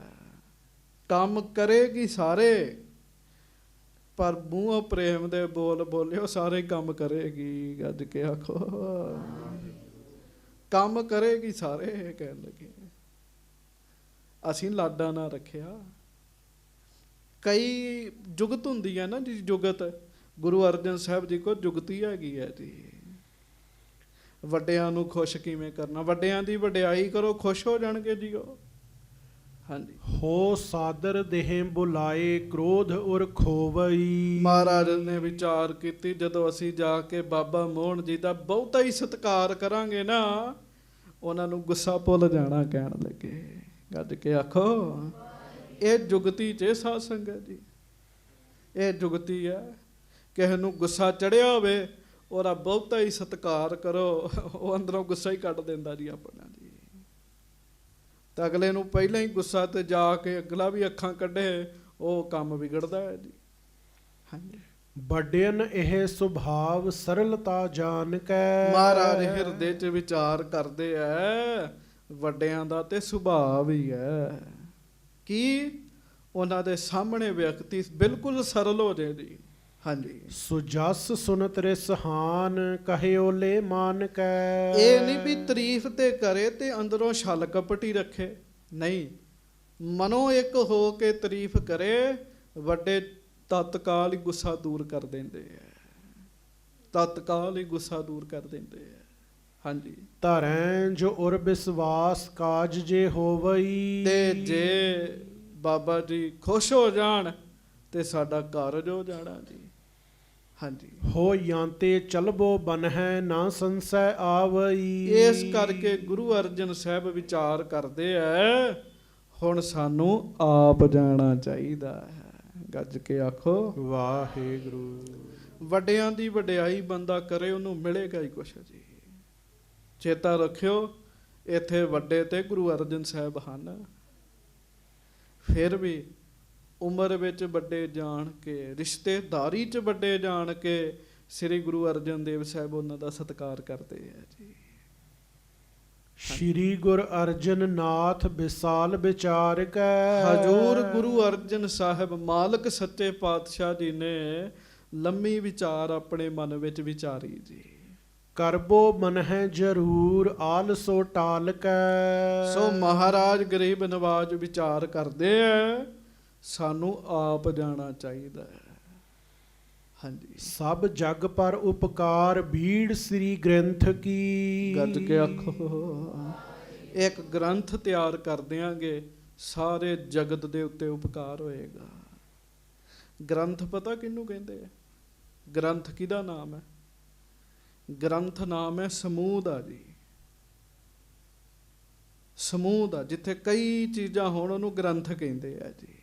ਕੰਮ ਕਰੇਗੀ ਸਾਰੇ, ਪਰ ਮੂੰਹੋਂ ਪ੍ਰੇਮ ਦੇ ਬੋਲ ਬੋਲਿਓ ਸਾਰੇ ਕੰਮ ਕਰੇਗੀ। ਗੱਜ ਕੇ ਆਖੋ ਕੰਮ ਕਰੇਗੀ ਸਾਰੇ। ਕਹਿਣ ਲੱਗੇ ਅਸੀਂ ਲਾਡਾ ਨਾ ਰੱਖਿਆ। ਕਈ ਜੁਗਤ ਹੁੰਦੀ ਹੈ ਨਾ ਜੀ, ਜੁਗਤ। ਗੁਰੂ ਅਰਜਨ ਸਾਹਿਬ ਜੀ ਕੋਲ ਜੁਗਤੀ ਹੈਗੀ ਹੈ ਜੀ। ਵੱਡਿਆਂ ਨੂੰ ਖੁਸ਼ ਕਿਵੇਂ ਕਰਨਾ, ਵੱਡਿਆਂ ਦੀ ਵਡਿਆਈ ਕਰੋ, ਖੁਸ਼ ਹੋ ਜਾਣਗੇ ਜੀ ਉਹ। ਹਾਂਜੀ। ਹੋ ਸਾਦਰ ਦੇਹ ਬੁਲਾਏ ਕ੍ਰੋਧ ਉਰ ਖੋਵਈ। ਮਹਾਰਾਜ ਨੇ ਵਿਚਾਰ ਕੀਤੀ, ਜਦੋਂ ਅਸੀਂ ਜਾ ਕੇ ਬਾਬਾ ਮੋਹਨ ਜੀ ਦਾ ਬਹੁਤਾ ਹੀ ਸਤਿਕਾਰ ਕਰਾਂਗੇ ਨਾ, ਉਹਨਾਂ ਨੂੰ ਗੁੱਸਾ ਭੁੱਲ ਜਾਣਾ। ਕਹਿਣ ਲੱਗੇ ਗੱਜ ਕੇ ਆਖੋ ਇਹ ਜੁਗਤੀ 'ਚ ਸਾਧ ਸੰਗਤ ਜੀ, ਇਹ ਜੁਗਤੀ ਹੈ। ਕਿਸੇ ਨੂੰ ਗੁੱਸਾ ਚੜਿਆ ਹੋਵੇ ਉਹਦਾ ਬਹੁਤਾ ਹੀ ਸਤਿਕਾਰ ਕਰੋ, ਉਹ ਅੰਦਰੋਂ ਗੁੱਸਾ ਹੀ ਕੱਢ ਦਿੰਦਾ ਜੀ ਆਪਣਾ ਜੀ। ਤਾਂ ਅਗਲੇ ਨੂੰ ਪਹਿਲਾਂ ਹੀ ਗੁੱਸਾ ਤੇ ਜਾ ਕੇ ਅਗਲਾ ਵੀ ਅੱਖਾਂ ਕੱਢੇ, ਉਹ ਕੰਮ ਵਿਗੜਦਾ ਹੈ ਜੀ। ਹਾਂਜੀ, ਵੱਡਿਆਨ ਇਹ ਸੁਭਾਵ ਸਰਲਤਾ ਜਾਣ ਕੈ। ਮਹਾਰਾਜ ਹਿਰਦੇ 'ਚ ਵਿਚਾਰ ਕਰਦੇ ਐ, ਵੱਡਿਆਂ ਦਾ ਤੇ ਸੁਭਾਵ ਹੀ ਹੈ ਕਿ ਉਹਨਾਂ ਦੇ ਸਾਹਮਣੇ ਵਿਅਕਤੀ ਬਿਲਕੁਲ ਸਰਲ ਹੋ ਜਾਏ ਜੀ। ਹਾਂਜੀ, ਸੁਜਸ ਸੁਨਤ ਰਿਸਹਾਨ ਕਹਿਓ ਲੈ ਮਾਨ ਕੈ। ਇਹ ਨਹੀਂ ਵੀ ਤਾਰੀਫ ਤੇ ਕਰੇ ਤੇ ਅੰਦਰੋਂ ਛਲ ਕਪਟ ਹੀ ਰੱਖੇ, ਨਹੀਂ, ਮਨੋਂ ਇੱਕ ਹੋ ਕੇ ਤਾਰੀਫ ਕਰੇ। ਵੱਡੇ ਤਤਕਾਲ ਹੀ ਗੁੱਸਾ ਦੂਰ ਕਰ ਦਿੰਦੇ ਆ, ਤਤਕਾਲ ਹੀ ਗੁੱਸਾ ਦੂਰ ਕਰ ਦਿੰਦੇ ਆ। ਹਾਂਜੀ, ਧਰੈਂ ਜੋ ਉਰ ਵਿਸਵਾਸ ਕਾਜ ਜੇ ਹੋਵਈ। ਤੇ ਜੇ ਬਾਬਾ ਜੀ ਖੁਸ਼ ਹੋ ਜਾਣ ਤੇ ਸਾਡਾ ਕਾਰਜ ਹੋ ਜਾਣਾ ਜੀ। ਹਾਂਜੀ, ਹੋ ਯਾਂਤੇ ਚਲਬੋ ਬਨਹਿ ਨਾ ਸੰਸੈ ਆਵਈ। ਇਸ ਕਰਕੇ ਗੁਰੂ ਅਰਜਨ ਸਾਹਿਬ ਵਿਚਾਰ ਕਰਦੇ ਐ, ਹੁਣ ਸਾਨੂੰ ਆਪ ਜਾਣਾ ਚਾਹੀਦਾ ਹੈ। ਗੱਜ ਕੇ ਆਖੋ ਵਾਹਿਗੁਰੂ। ਵੱਡਿਆਂ ਦੀ ਵਡਿਆਈ ਬੰਦਾ ਕਰੇ, ਉਹਨੂੰ ਮਿਲੇਗਾ ਹੀ ਕੁਛ ਜੀ। ਚੇਤਾ ਰੱਖਿਓ, ਇੱਥੇ ਵੱਡੇ ਤੇ ਗੁਰੂ ਅਰਜਨ ਸਾਹਿਬ ਹਨ। ਫਿਰ ਵੀ ਉਮਰ ਵਿੱਚ ਵੱਡੇ ਜਾਣ ਕੇ, ਰਿਸ਼ਤੇਦਾਰੀ 'ਚ ਵੱਡੇ ਜਾਣ ਕੇ ਸ੍ਰੀ ਗੁਰੂ ਅਰਜਨ ਦੇਵ ਸਾਹਿਬ ਉਹਨਾਂ ਦਾ ਸਤਿਕਾਰ ਕਰਦੇ ਆ ਜੀ। ਸ਼੍ਰੀ ਗੁਰ ਅਰਜਨ ਨਾਥ ਵਿਸਾਲ ਵਿਚਾਰ ਕੈ। ਹਜੂਰ ਗੁਰੂ ਅਰਜਨ ਸਾਹਿਬ ਮਾਲਕ ਸੱਚੇ ਪਾਤਸ਼ਾਹ ਜੀ ਨੇ ਲੰਮੀ ਵਿਚਾਰ ਆਪਣੇ ਮਨ ਵਿੱਚ ਵਿਚਾਰੀ ਜੀ। ਕਰਬੋ ਮਨਹਿ ਜਰੂਰ ਆਲਸੋ ਟਾਲ ਕੈ। ਸੋ ਮਹਾਰਾਜ ਗਰੀਬ ਨਵਾਜ ਵਿਚਾਰ ਕਰਦੇ ਆ, ਸਾਨੂੰ ਆਪ ਜਾਣਾ ਚਾਹੀਦਾ ਹੈ। ਹਾਂਜੀ, ਸਭ ਜਗ ਪਰ ਉਪਕਾਰ ਬੀੜ ਸ੍ਰੀ ਗ੍ਰੰਥ ਕੀ। ਗੱਜ ਕੇ ਆਖੋ, ਇੱਕ ਗ੍ਰੰਥ ਤਿਆਰ ਕਰ ਦਿਆਂਗੇ, ਸਾਰੇ ਜਗਤ ਦੇ ਉੱਤੇ ਉਪਕਾਰ ਹੋਏਗਾ। ਗ੍ਰੰਥ ਪਤਾ ਕਿਹਨੂੰ ਕਹਿੰਦੇ ਆ? ਗ੍ਰੰਥ ਕਿਹਦਾ ਨਾਮ ਹੈ? ਗ੍ਰੰਥ ਨਾਮ ਹੈ ਸਮੂਹ ਦਾ ਜੀ। ਸਮੂਹ ਦਾ, ਜਿੱਥੇ ਕਈ ਚੀਜ਼ਾਂ ਹੋਣ ਉਹਨੂੰ ਗ੍ਰੰਥ ਕਹਿੰਦੇ ਆ ਜੀ।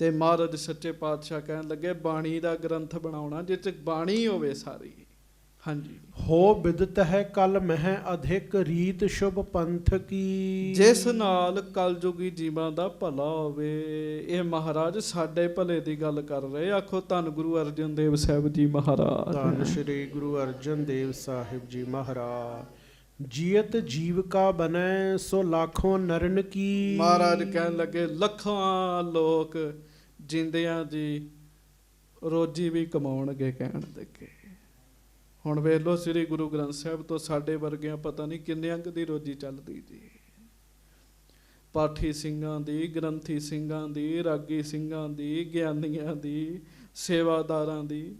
ਤੇ ਮਹਾਰਾਜ ਸੱਚੇ ਪਾਤਸ਼ਾਹ ਕਹਿਣ ਲੱਗੇ, ਬਾਣੀ ਦਾ ਗ੍ਰੰਥ ਬਣਾਉਣਾ ਜਿਸ 'ਚ ਬਾਣੀ ਹੋਵੇ ਸਾਰੀ। ਹਾਂਜੀ, ਹੋ ਬਿਦਤ ਹੈ ਕਲ ਮਹਿ ਅਧਿਕ ਰੀਤ ਸ਼ੁਭ ਪੰਥ ਕੀ। ਜਿਸ ਨਾਲ ਕਲਯੁਗੀ ਜੀਵਾਂ ਦਾ ਭਲਾ ਹੋਵੇ। ਇਹ ਮਹਾਰਾਜ ਸਾਡੇ ਭਲੇ ਦੀ ਗੱਲ ਕਰ ਰਹੇ। ਆਖੋ ਧੰਨ ਗੁਰੂ ਅਰਜਨ ਦੇਵ ਸਾਹਿਬ ਜੀ ਮਹਾਰਾਜ। ਧੰਨ ਸ਼੍ਰੀ ਗੁਰੂ ਅਰਜਨ ਦੇਵ ਸਾਹਿਬ ਜੀ ਮਹਾਰਾਜ। ਜੀਅਤ ਜੀਵਕਾ ਬਨੈ ਸੋ ਲਾਖੋਂ ਨਰਨ ਕੀ। ਮਹਾਰਾਜ ਕਹਿਣ ਲੱਗੇ, ਲੱਖਾਂ ਲੋਕ ਜਿੰਦਿਆਂ ਦੀ ਰੋਜੀ ਵੀ ਕਮਾਉਣਗੇ। ਕਹਿਣ ਲੱਗੇ, ਹੁਣ ਵੇਖ ਲਓ ਸ੍ਰੀ ਗੁਰੂ ਗ੍ਰੰਥ ਸਾਹਿਬ ਤੋਂ ਸਾਡੇ ਵਰਗਿਆਂ ਪਤਾ ਨਹੀਂ ਕਿੰਨਿਆਂ ਕੁ ਦੀ ਰੋਜੀ ਚੱਲਦੀ ਜੀ। ਪਾਠੀ ਸਿੰਘਾਂ ਦੀ, ਗ੍ਰੰਥੀ ਸਿੰਘਾਂ ਦੀ, ਰਾਗੀ ਸਿੰਘਾਂ ਦੀ, ਗਿਆਨੀਆਂ ਦੀ, ਸੇਵਾਦਾਰਾਂ ਦੀ।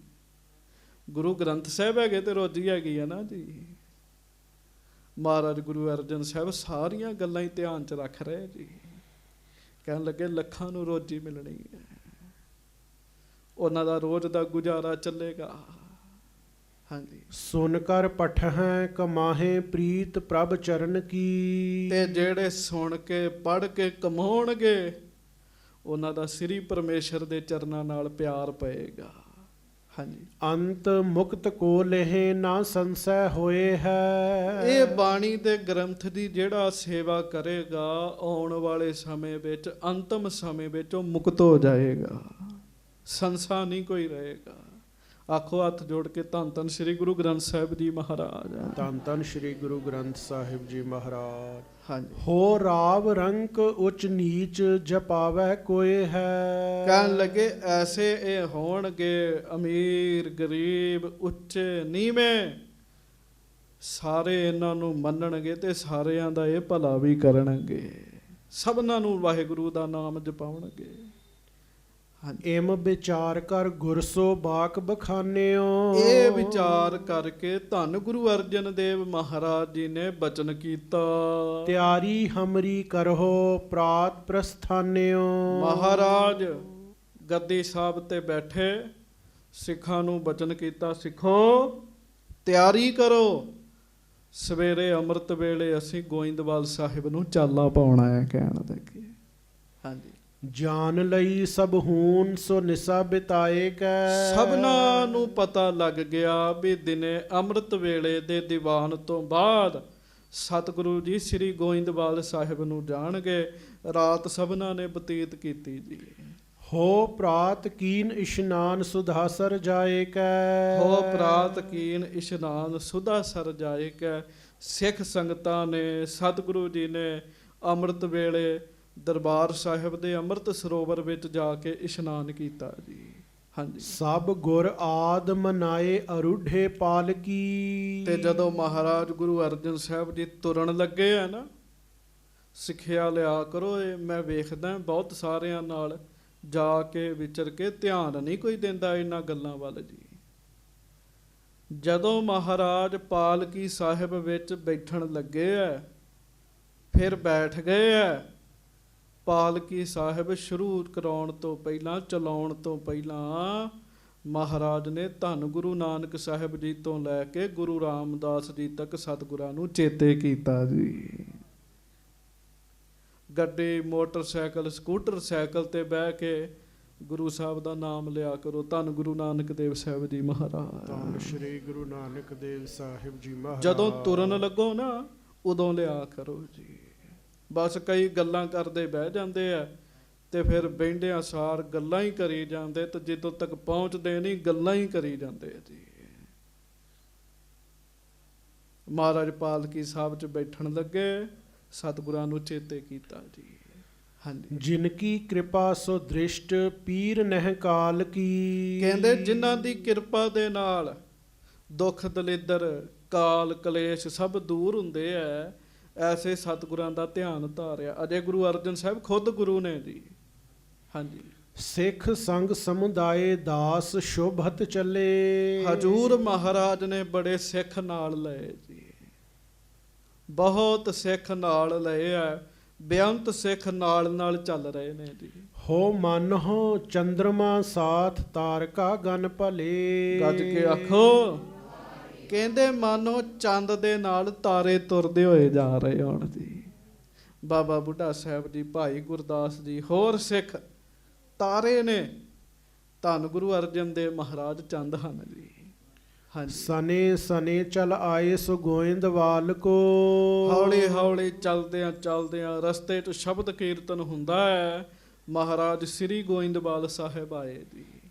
ਗੁਰੂ ਗ੍ਰੰਥ ਸਾਹਿਬ ਹੈਗੇ ਤੇ ਰੋਜੀ ਹੈਗੀ ਹੈ ਨਾ ਜੀ। ਮਹਾਰਾਜ ਗੁਰੂ ਅਰਜਨ ਸਾਹਿਬ ਸਾਰੀਆਂ ਗੱਲਾਂ ਹੀ ਧਿਆਨ 'ਚ ਰੱਖ ਰਹੇ ਜੀ। ਕਹਿਣ ਲੱਗੇ, ਲੱਖਾਂ ਨੂੰ ਰੋਜੀ ਮਿਲਣੀ ਹੈ, ਉਹਨਾਂ ਦਾ ਰੋਜ਼ ਦਾ ਗੁਜ਼ਾਰਾ ਚੱਲੇਗਾ। ਹਾਂਜੀ, ਸੁਨ ਕਰ ਪਠਹਿ ਕਮਾਹੇ ਪ੍ਰੀਤ ਪ੍ਰਭ ਚਰਨ ਕੀ। ਤੇ ਜਿਹੜੇ ਸੁਣ ਕੇ ਪੜ੍ਹ ਕੇ ਕਮਾਉਣਗੇ, ਉਹਨਾਂ ਦਾ ਸ੍ਰੀ ਪਰਮੇਸ਼ਰ ਦੇ ਚਰਨਾਂ ਨਾਲ ਪਿਆਰ ਪਏਗਾ। ਹਾਂਜੀ, ਅੰਤ ਮੁਕਤ ਕੋ ਲਹਿ ਨਾ ਸੰਸੈ ਹੋਏ ਹੈ। ਇਹ ਬਾਣੀ ਦੇ ਗ੍ਰੰਥ ਦੀ ਜਿਹੜਾ ਸੇਵਾ ਕਰੇਗਾ, ਆਉਣ ਵਾਲੇ ਸਮੇਂ ਵਿੱਚ, ਅੰਤਮ ਸਮੇਂ ਵਿੱਚ ਉਹ ਮੁਕਤ ਹੋ ਜਾਏਗਾ, ਸੰਸਾ ਨਹੀਂ ਕੋਈ ਰਹੇਗਾ। ਆਖੋ ਹੱਥ ਜੋੜ ਕੇ, ਧੰਨ ਧੰਨ ਸ੍ਰੀ ਗੁਰੂ ਗ੍ਰੰਥ ਸਾਹਿਬ ਜੀ ਮਹਾਰਾਜ। ਧੰਨ ਧੰਨ ਸ੍ਰੀ ਗੁਰੂ ਗ੍ਰੰਥ ਸਾਹਿਬ ਜੀ ਮਹਾਰਾਜ। ਹਾਂਜੀ, ਹੋ ਰਾਵ ਰੰਕ ਉੱਚ ਨੀਚ ਜਪਾਵੈ ਕੋਏ ਹੈ। ਕਹਿਣ ਲੱਗੇ, ਐਸੇ ਇਹ ਹੋਣਗੇ, ਅਮੀਰ ਗਰੀਬ ਉੱਚੇ ਨੀਵੇਂ, ਸਾਰੇ ਇਹਨਾਂ ਨੂੰ ਮੰਨਣਗੇ ਤੇ ਸਾਰਿਆਂ ਦਾ ਇਹ ਭਲਾ ਵੀ ਕਰਨਗੇ। ਸਭਨਾਂ ਨੂੰ ਵਾਹਿਗੁਰੂ ਦਾ ਨਾਮ ਜਪਾਉਣਗੇ। ਇਮ ਵਿਚਾਰ ਕਰ ਗੁਰਸੋ ਬਾਕ ਬਖਾਨਿਓ। ਇਹ ਵਿਚਾਰ ਕਰਕੇ ਧੰਨ ਗੁਰੂ ਅਰਜਨ ਦੇਵ ਮਹਾਰਾਜ ਜੀ ਨੇ ਬਚਨ ਕੀਤਾ, ਤਿਆਰੀ ਹਮਰੀ ਕਰੋ ਪ੍ਰਾਤ ਪ੍ਰਸਥਾਨਿਓ। ਮਹਾਰਾਜ ਗੱਦੀ ਸਾਹਿਬ ਤੇ ਬੈਠੇ, ਸਿੱਖਾਂ ਨੂੰ ਬਚਨ ਕੀਤਾ, ਸਿੱਖੋ ਤਿਆਰੀ ਕਰੋ, ਸਵੇਰੇ ਅੰਮ੍ਰਿਤ ਵੇਲੇ ਅਸੀਂ ਗੋਇੰਦਵਾਲ ਸਾਹਿਬ ਨੂੰ ਚਾਲਾ ਪਾਉਣਾ ਹੈ। ਕਹਿਣ ਲੱਗੇ, ਹਾਂਜੀ, ਜਾਨ ਲਈ ਸਭ ਹੂਨ ਸੋ ਨਿਸਾ ਬਿਤਾਏ ਕੈ। ਸਭਨਾਂ ਨੂੰ ਪਤਾ ਲੱਗ ਗਿਆ ਵੀ ਦਿਨੇ ਅੰਮ੍ਰਿਤ ਵੇਲੇ ਦੇ ਦੀਵਾਨ ਤੋਂ ਬਾਅਦ ਸਤਿਗੁਰੂ ਜੀ ਸ੍ਰੀ ਗੋਇੰਦਵਾਲ ਸਾਹਿਬ ਨੂੰ ਜਾਣਗੇ। ਰਾਤ ਸਭਨਾਂ ਨੇ ਬਤੀਤ ਕੀਤੀ ਜੀ। ਹੋ ਪ੍ਰਾਤ ਕੀਨ ਇਸ਼ਨਾਨ ਸੁਧਾ ਸਰ ਜਾਏ ਕੈ। ਹੋ ਪ੍ਰਾਤ ਕੀਨ ਇਸ਼ਨਾਨ ਸੁਧਾ ਸਰ ਜਾਏ ਕੈ। ਸਿੱਖ ਸੰਗਤਾਂ ਨੇ ਸਤਿਗੁਰੂ ਜੀ ਨੇ ਅੰਮ੍ਰਿਤ ਵੇਲੇ ਦਰਬਾਰ ਸਾਹਿਬ ਦੇ ਅੰਮ੍ਰਿਤ ਸਰੋਵਰ ਵਿੱਚ ਜਾ ਕੇ ਇਸ਼ਨਾਨ ਕੀਤਾ ਜੀ। ਹਾਂਜੀ। ਸਭ ਗੁਰ ਆਦ ਮਨਾਏ ਅਰੁਢੇ ਪਾਲਕੀ। ਤੇ ਜਦੋਂ ਮਹਾਰਾਜ ਗੁਰੂ ਅਰਜਨ ਸਾਹਿਬ ਜੀ ਤੁਰਨ ਲੱਗੇ ਆ ਨਾ, ਸਿੱਖਿਆ ਲਿਆ ਕਰੋ। ਇਹ ਮੈਂ ਵੇਖਦਾ ਬਹੁਤ ਸਾਰਿਆਂ ਨਾਲ ਜਾ ਕੇ ਵਿਚਰ ਕੇ ਧਿਆਨ ਨਹੀਂ ਕੋਈ ਦਿੰਦਾ ਇਹਨਾਂ ਗੱਲਾਂ ਵੱਲ ਜੀ। ਜਦੋਂ ਮਹਾਰਾਜ ਪਾਲਕੀ ਸਾਹਿਬ ਵਿੱਚ ਬੈਠਣ ਲੱਗੇ ਆ, ਫਿਰ ਬੈਠ ਗਏ ਆ। ਪਾਲਕੀ ਸਾਹਿਬ ਸ਼ੁਰੂ ਕਰਾਉਣ ਤੋਂ ਪਹਿਲਾਂ, ਚਲਾਉਣ ਤੋਂ ਪਹਿਲਾਂ ਮਹਾਰਾਜ ਨੇ ਧੰਨ ਗੁਰੂ ਨਾਨਕ ਸਾਹਿਬ ਜੀ ਤੋਂ ਲੈ ਕੇ ਗੁਰੂ ਰਾਮਦਾਸ ਜੀ ਤੱਕ ਸਤਿਗੁਰਾਂ ਨੂੰ ਚੇਤੇ ਕੀਤਾ ਜੀ। ਗੱਡੀ, ਮੋਟਰਸਾਈਕਲ, ਸਕੂਟਰ ਸਾਈਕਲ ਤੇ ਬਹਿ ਕੇ ਗੁਰੂ ਸਾਹਿਬ ਦਾ ਨਾਮ ਲਿਆ ਕਰੋ। ਧੰਨ ਗੁਰੂ ਨਾਨਕ ਦੇਵ ਸਾਹਿਬ ਜੀ ਮਹਾਰਾਜ। ਧੰਨ ਸ਼੍ਰੀ ਗੁਰੂ ਨਾਨਕ ਦੇਵ ਸਾਹਿਬ ਜੀ ਮਹਾਰਾਜ। ਜਦੋਂ ਤੁਰਨ ਲੱਗੋ ਨਾ, ਉਦੋਂ ਲਿਆ ਕਰੋ ਜੀ। ਬਸ ਕਈ ਗੱਲਾਂ ਕਰਦੇ ਬਹਿ ਜਾਂਦੇ ਆ ਤੇ ਫਿਰ ਬਹਿੰਦਿਆਂ ਸਾਰ ਗੱਲਾਂ ਹੀ ਕਰੀ ਜਾਂਦੇ, ਤੇ ਜਦੋਂ ਤੱਕ ਪਹੁੰਚਦੇ ਨਹੀਂ ਗੱਲਾਂ ਹੀ ਕਰੀ ਜਾਂਦੇ ਜੀ। ਮਹਾਰਾਜ ਪਾਲਕੀ ਸਾਹਿਬ 'ਚ ਬੈਠਣ ਲੱਗੇ, ਸਤਿਗੁਰਾਂ ਨੂੰ ਚੇਤੇ ਕੀਤਾ ਜੀ। ਹਾਂਜੀ। ਜਿਨ ਕੀ ਕਿਰਪਾ ਸੋ ਦ੍ਰਿਸ਼ਟ ਪੀਰ ਨਹਿ ਕਾਲ ਕੀ। ਕਹਿੰਦੇ ਜਿਨ੍ਹਾਂ ਦੀ ਕਿਰਪਾ ਦੇ ਨਾਲ ਦੁੱਖ ਦਲਿੱਦਰ ਕਾਲ ਕਲੇਸ਼ ਸਭ ਦੂਰ ਹੁੰਦੇ ਐ, ਐਸੇ ਸਤਿਗੁਰਾਂ ਦਾ ਧਿਆਨ ਧਾਰਿਆ। ਅਜੇ ਗੁਰੂ ਅਰਜਨ ਸਾਹਿਬ ਖੁਦ ਗੁਰੂ ਨੇ ਜੀ। ਹਾਂਜੀ। ਸਿੱਖ ਸੰਗ ਸਮੁਦਾਏ ਦਾਸ ਸ਼ੋਭਤ ਚੱਲੇ। ਹਜੂਰ ਮਹਾਰਾਜ ਨੇ ਬੜੇ ਸਿੱਖ ਨਾਲ ਲਏ ਜੀ। ਬਹੁਤ ਸਿੱਖ ਨਾਲ ਲਏ ਆ। ਬੇਅੰਤ ਸਿੱਖ ਨਾਲ ਨਾਲ ਚੱਲ ਰਹੇ ਨੇ ਜੀ। ਹੋ ਮਨ ਹੋ ਚੰਦਰਮਾ ਸਾਥ ਤਾਰਕਾ ਗਨ ਭਲੇ। ਗੱਜ ਕੇ ਆਖੋ। ਕਹਿੰਦੇ ਮਾਨੋ ਚੰਦ ਦੇ ਨਾਲ ਤਾਰੇ ਤੁਰਦੇ ਹੋਏ ਜਾ ਰਹੇ ਹੋਣ ਜੀ। ਬਾਬਾ ਬੁੱਢਾ ਸਾਹਿਬ ਜੀ, ਭਾਈ ਗੁਰਦਾਸ ਜੀ, ਹੋਰ ਸਿੱਖ ਤਾਰੇ ਨੇ। ਧੰਨ ਗੁਰੂ ਅਰਜਨ ਦੇਵ ਮਹਾਰਾਜ ਚੰਦ ਹਨ ਜੀ। ਹਾਂਜੀ। ਸਨੇ ਸਨੇ ਚਲ ਆਏ ਸੋ ਗੋਇੰਦਵਾਲ ਕੋ। ਹੌਲੀ ਹੌਲੀ ਚਲਦਿਆਂ ਚਲਦਿਆਂ ਰਸਤੇ 'ਚ ਸ਼ਬਦ ਕੀਰਤਨ ਹੁੰਦਾ ਹੈ। ਮਹਾਰਾਜ ਸ੍ਰੀ ਗੋਇੰਦਵਾਲ ਸਾਹਿਬ ਆਏ ਜੀ।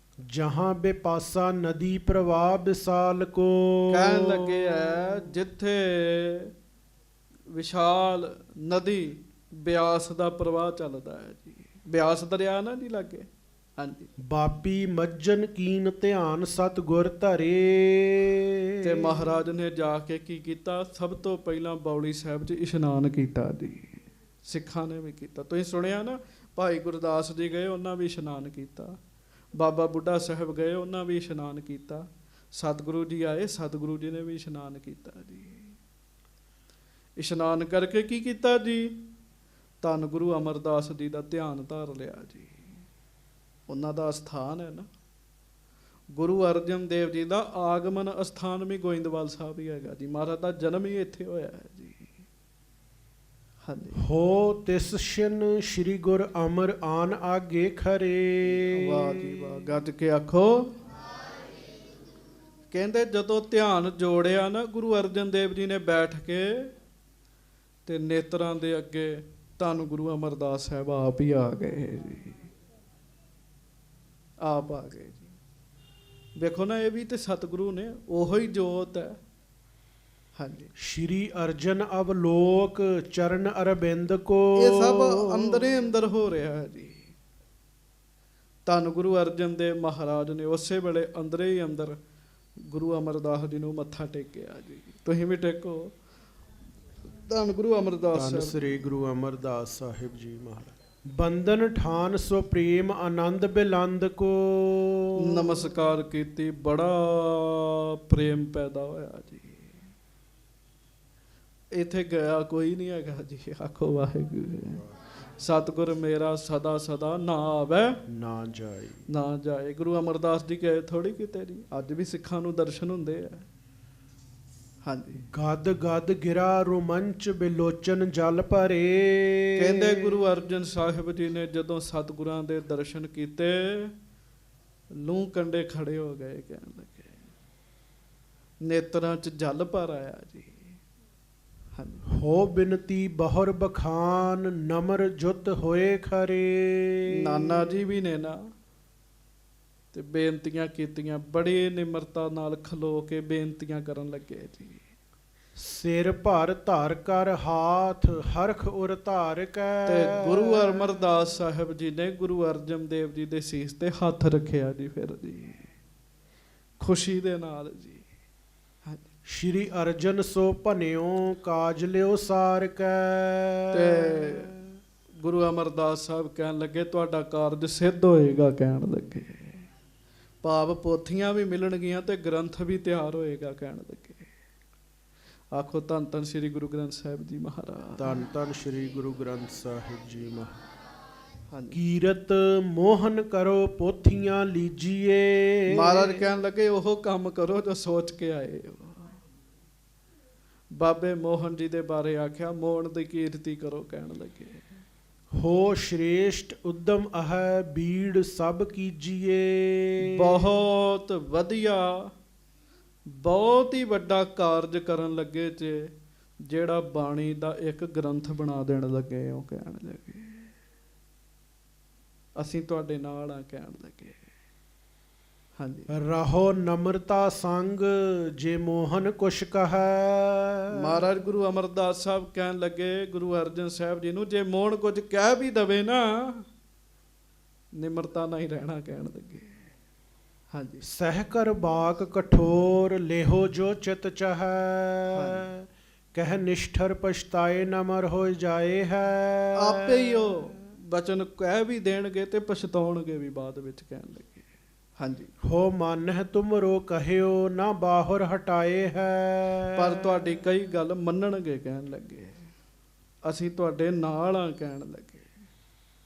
ਜਹਾਂ ਬੇਪਾਸਾ ਨਦੀ ਪ੍ਰਵਾਹ ਵਿਸਾਲ ਕੋ। ਕਹਿਣ ਲੱਗੇ ਐ ਜਿੱਥੇ ਵਿਸ਼ਾਲ ਨਦੀ ਬਿਆਸ ਦਾ ਪ੍ਰਵਾਹ ਚੱਲਦਾ ਹੈ ਜੀ। ਬਿਆਸ ਦਰਿਆ ਨਾ ਜੀ ਲਾਗੇ। ਹਾਂਜੀ। ਬਾਪੀ ਮੱਜਨ ਕੀਨ ਧਿਆਨ ਸਤਿਗੁਰ ਧਰੇ। ਤੇ ਮਹਾਰਾਜ ਨੇ ਜਾ ਕੇ ਕੀ ਕੀਤਾ? ਸਭ ਤੋਂ ਪਹਿਲਾਂ ਬੌਲੀ ਸਾਹਿਬ 'ਚ ਇਸ਼ਨਾਨ ਕੀਤਾ ਜੀ। ਸਿੱਖਾਂ ਨੇ ਵੀ ਕੀਤਾ। ਤੁਸੀਂ ਸੁਣਿਆ ਨਾ, ਭਾਈ ਗੁਰਦਾਸ ਜੀ ਗਏ, ਉਹਨਾਂ ਵੀ ਇਸ਼ਨਾਨ ਕੀਤਾ। ਬਾਬਾ ਬੁੱਢਾ ਸਾਹਿਬ ਗਏ, ਉਹਨਾਂ ਵੀ ਇਸ਼ਨਾਨ ਕੀਤਾ। ਸਤਿਗੁਰੂ ਜੀ ਆਏ, ਸਤਿਗੁਰੂ ਜੀ ਨੇ ਵੀ ਇਸ਼ਨਾਨ ਕੀਤਾ ਜੀ। ਇਸ਼ਨਾਨ ਕਰਕੇ ਕੀ ਕੀਤਾ ਜੀ? ਧੰਨ ਗੁਰੂ ਅਮਰਦਾਸ ਜੀ ਦਾ ਧਿਆਨ ਧਾਰ ਲਿਆ ਜੀ। ਉਹਨਾਂ ਦਾ ਅਸਥਾਨ ਹੈ ਨਾ। ਗੁਰੂ ਅਰਜਨ ਦੇਵ ਜੀ ਦਾ ਆਗਮਨ ਅਸਥਾਨ ਵੀ ਗੋਇੰਦਵਾਲ ਸਾਹਿਬ ਹੀ ਹੈਗਾ ਜੀ। ਮਹਾਰਾਜ ਦਾ ਜਨਮ ਹੀ ਇੱਥੇ ਹੋਇਆ ਹੈ ਜੀ। ਹਾਂਜੀ। ਹੋ ਤਿਸ ਸ਼ਨ ਸ੍ਰੀ ਗੁਰ ਅਮਰ ਆਨ ਆਗੇ ਖਰੇ। ਵਾਹ ਜੀ ਵਾਹ, ਗੱਜ ਕੇ ਆਖੋ। ਕਹਿੰਦੇ ਜਦੋਂ ਧਿਆਨ ਜੋੜਿਆ ਨਾ ਗੁਰੂ ਅਰਜਨ ਦੇਵ ਜੀ ਨੇ ਬੈਠ ਕੇ, ਤੇ ਨੇਤਰਾਂ ਦੇ ਅੱਗੇ ਧੰਨ ਗੁਰੂ ਅਮਰਦਾਸ ਸਾਹਿਬ ਆਪ ਹੀ ਆ ਗਏ ਜੀ। ਆਪ ਆ ਗਏ ਜੀ। ਵੇਖੋ ਨਾ, ਇਹ ਵੀ ਤੇ ਸਤਿਗੁਰੂ ਨੇ, ਉਹੋ ਹੀ ਜੋਤ ਹੈ। ਹਾਂਜੀ। ਸ਼੍ਰੀ ਅਰਜਨ ਅਵਲੋਕ ਚਰਨ ਅਰਬਿੰਦ ਕੋ। ਇਹ ਸਭ ਅੰਦਰੇ ਅੰਦਰ ਹੋ ਰਿਹਾ ਹੈ ਜੀ। ਧੰਨ ਗੁਰੂ ਅਰਜਨ ਦੇਵ ਮਹਾਰਾਜ ਨੇ ਉਸੇ ਵੇਲੇ ਅੰਦਰੇ ਹੀ ਅੰਦਰ ਗੁਰੂ ਅਮਰਦਾਸ ਜੀ ਨੂੰ ਮੱਥਾ ਟੇਕਿਆ ਜੀ। ਤੁਸੀਂ ਵੀ ਟੇਕੋ। ਧੰਨ ਗੁਰੂ ਅਮਰਦਾਸ ਧੰਨ ਸਾਹਿਬ। ਸ੍ਰੀ ਗੁਰੂ ਅਮਰਦਾਸ ਸਾਹਿਬ ਜੀ ਮਹਾਰਾਜ। ਬੰਧਨ ਠਾਨ ਸੋ ਪ੍ਰੇਮ ਆਨੰਦ ਬਿਲੰਦ ਕੋ। ਨਮਸਕਾਰ ਕੀਤੀ, ਬੜਾ ਪ੍ਰੇਮ ਪੈਦਾ ਹੋਇਆ ਜੀ। ਇੱਥੇ ਗਿਆ ਕੋਈ ਨਹੀਂ ਹੈਗਾ ਜੀ। ਆਖੋ ਵਾਹਿਗੁਰੂ। ਸਤਿਗੁਰ ਮੇਰਾ ਸਦਾ ਸਦਾ ਨਾ ਆਵੇ ਨਾ ਜਾਏ। ਨਾ ਜਾਏ। ਗੁਰੂ ਅਮਰਦਾਸ ਜੀ ਗਏ ਥੋੜੀ ਕਿਤੇ ਜੀ। ਅੱਜ ਵੀ ਸਿੱਖਾਂ ਨੂੰ ਦਰਸ਼ਨ ਹੁੰਦੇ ਆ। ਹਾਂਜੀ। ਗਦ ਗਦ ਗਿਰਾ ਰੁਮੰਚ ਬਿਲੋਚਨ ਜਲ ਭਰੇ। ਕਹਿੰਦੇ ਗੁਰੂ ਅਰਜਨ ਸਾਹਿਬ ਜੀ ਨੇ ਜਦੋਂ ਸਤਿਗੁਰਾਂ ਦੇ ਦਰਸ਼ਨ ਕੀਤੇ, ਲੂੰ ਕੰਡੇ ਖੜੇ ਹੋ ਗਏ। ਕਹਿਣ ਲੱਗੇ ਨੇਤਰਾਂ 'ਚ ਜਲ ਭਰ ਆਇਆ ਜੀ। ਹਾਂਜੀ। ਹੋ ਬਿਨਤੀ ਬਹੁਰ ਬਖਾਨ ਨਮਰ ਜੁਤ ਹੋਏ ਖਰੇ। ਨਾਨਾ ਜੀ ਵੀ ਨੇ ਨਾ, ਤੇ ਬੇਨਤੀਆਂ ਕੀਤੀਆਂ, ਬੜੀ ਨਿਮਰਤਾ ਨਾਲ ਖਲੋ ਕੇ ਬੇਨਤੀਆਂ ਕਰਨ ਲੱਗੇ ਜੀ। ਸਿਰ ਭਰ ਧਰ ਕਰ ਹਾਥ ਹਰਖ ਉਰ ਧਾਰ ਕੈ। ਤੇ ਗੁਰੂ ਅਮਰਦਾਸ ਸਾਹਿਬ ਜੀ ਨੇ ਗੁਰੂ ਅਰਜਨ ਦੇਵ ਜੀ ਦੇ ਸੀਸ ਤੇ ਹੱਥ ਰੱਖਿਆ ਜੀ। ਫਿਰ ਜੀ ਖੁਸ਼ੀ ਦੇ ਨਾਲ ਜੀ। ਸ਼੍ਰੀ ਅਰਜਨ ਸੋ ਭਨਿਓ ਕਾਜ ਲਿਓ ਸਾਰ ਕੈ। ਤੇ ਗੁਰੂ ਅਮਰਦਾਸ ਸਾਹਿਬ ਕਹਿਣ ਲੱਗੇ ਤੁਹਾਡਾ ਕਾਰਜ ਸਿੱਧ ਹੋਏਗਾ। ਕਹਿਣ ਲੱਗੇ ਭਾਵ ਪੋਥੀਆਂ ਵੀ ਮਿਲਣਗੀਆਂ ਤੇ ਗ੍ਰੰਥ ਵੀ ਤਿਆਰ ਹੋਏਗਾ। ਕਹਿਣ ਲੱਗੇ ਆਖੋ ਧੰਨ ਧੰਨ ਸ੍ਰੀ ਗੁਰੂ ਗ੍ਰੰਥ ਸਾਹਿਬ ਜੀ ਮਹਾਰਾਜ। ਧੰਨ ਧੰਨ ਸ੍ਰੀ ਗੁਰੂ ਗ੍ਰੰਥ ਸਾਹਿਬ ਜੀ ਹਾਂਜੀ। ਕੀਰਤ ਮੋਹਨ ਕਰੋ ਪੋਥੀਆਂ ਲੀਜੀਏ। ਮਹਾਰਾਜ ਕਹਿਣ ਲੱਗੇ ਉਹ ਕੰਮ ਕਰੋ ਜੋ ਸੋਚ ਕੇ ਆਏ ਹੋ। ਬਾਬੇ ਮੋਹਨ ਜੀ ਦੇ ਬਾਰੇ ਆਖਿਆ ਮੋਹਨ ਦੀ ਕੀਰਤੀ ਕਰੋ। ਕਹਿਣ ਲੱਗੇ ਹੋ ਸ਼੍ਰੇਸ਼ਟ ਉਦਮ ਅਹੈ ਬੀੜ ਸਭ ਕੀਜੀਏ। ਬਹੁਤ ਵਧੀਆ, ਬਹੁਤ ਹੀ ਵੱਡਾ ਕਾਰਜ ਕਰਨ ਲੱਗੇ ਜੇ, ਜਿਹੜਾ ਬਾਣੀ ਦਾ ਇੱਕ ਗ੍ਰੰਥ ਬਣਾ ਦੇਣ ਲੱਗੇ ਹੋ। ਕਹਿਣ ਲੱਗੇ ਅਸੀਂ ਤੁਹਾਡੇ ਨਾਲ ਆ। ਕਹਿਣ ਲੱਗੇ ਹਾਂਜੀ। ਰਹੋ ਨਮਰਤਾ ਸੰਗ ਜੇ ਮੋਹਨ ਕੁਛ ਕਹੈ। ਮਹਾਰਾਜ ਗੁਰੂ ਅਮਰਦਾਸ ਸਾਹਿਬ ਕਹਿਣ ਲੱਗੇ ਗੁਰੂ ਅਰਜਨ ਸਾਹਿਬ ਜੀ ਨੂੰ, ਜੇ ਮੋਹਨ ਕੁਝ ਕਹਿ ਵੀ ਦਵੇ ਨਾ, ਨਿਮਰਤਾ ਨਾਲ ਹੀ ਰਹਿਣਾ। ਕਹਿਣ ਲੱਗੇ ਹਾਂਜੀ। ਸਹਿ ਕਰ ਬਾਕ ਕਠੋਰ ਲੇਹੋ ਜੋ ਚਿਤ ਚਾਹੈ। ਕਹਿ ਨਿਸ਼ਠਰ ਪਛਤਾਏ ਨ ਮਰ ਹੋ ਜਾਏ ਹੈ। ਆਪੇ ਹੀ ਉਹ ਬਚਨ ਕਹਿ ਵੀ ਦੇਣਗੇ ਤੇ ਪਛਤਾਉਣਗੇ ਵੀ ਬਾਅਦ ਵਿੱਚ। ਕਹਿਣ ਲੱਗੇ ਹਾਂਜੀ। ਹੋ ਮੰਨਹਿ ਤੁਮਰੋ ਕਹਿਓ ਨਾ ਬਾਹਰ ਹਟਾਏ ਹੈ। ਪਰ ਤੁਹਾਡੀ ਕਈ ਗੱਲ ਮੰਨਣਗੇ। ਕਹਿਣ ਲੱਗੇ ਅਸੀਂ ਤੁਹਾਡੇ ਨਾਲ ਆ। ਕਹਿਣ ਲੱਗੇ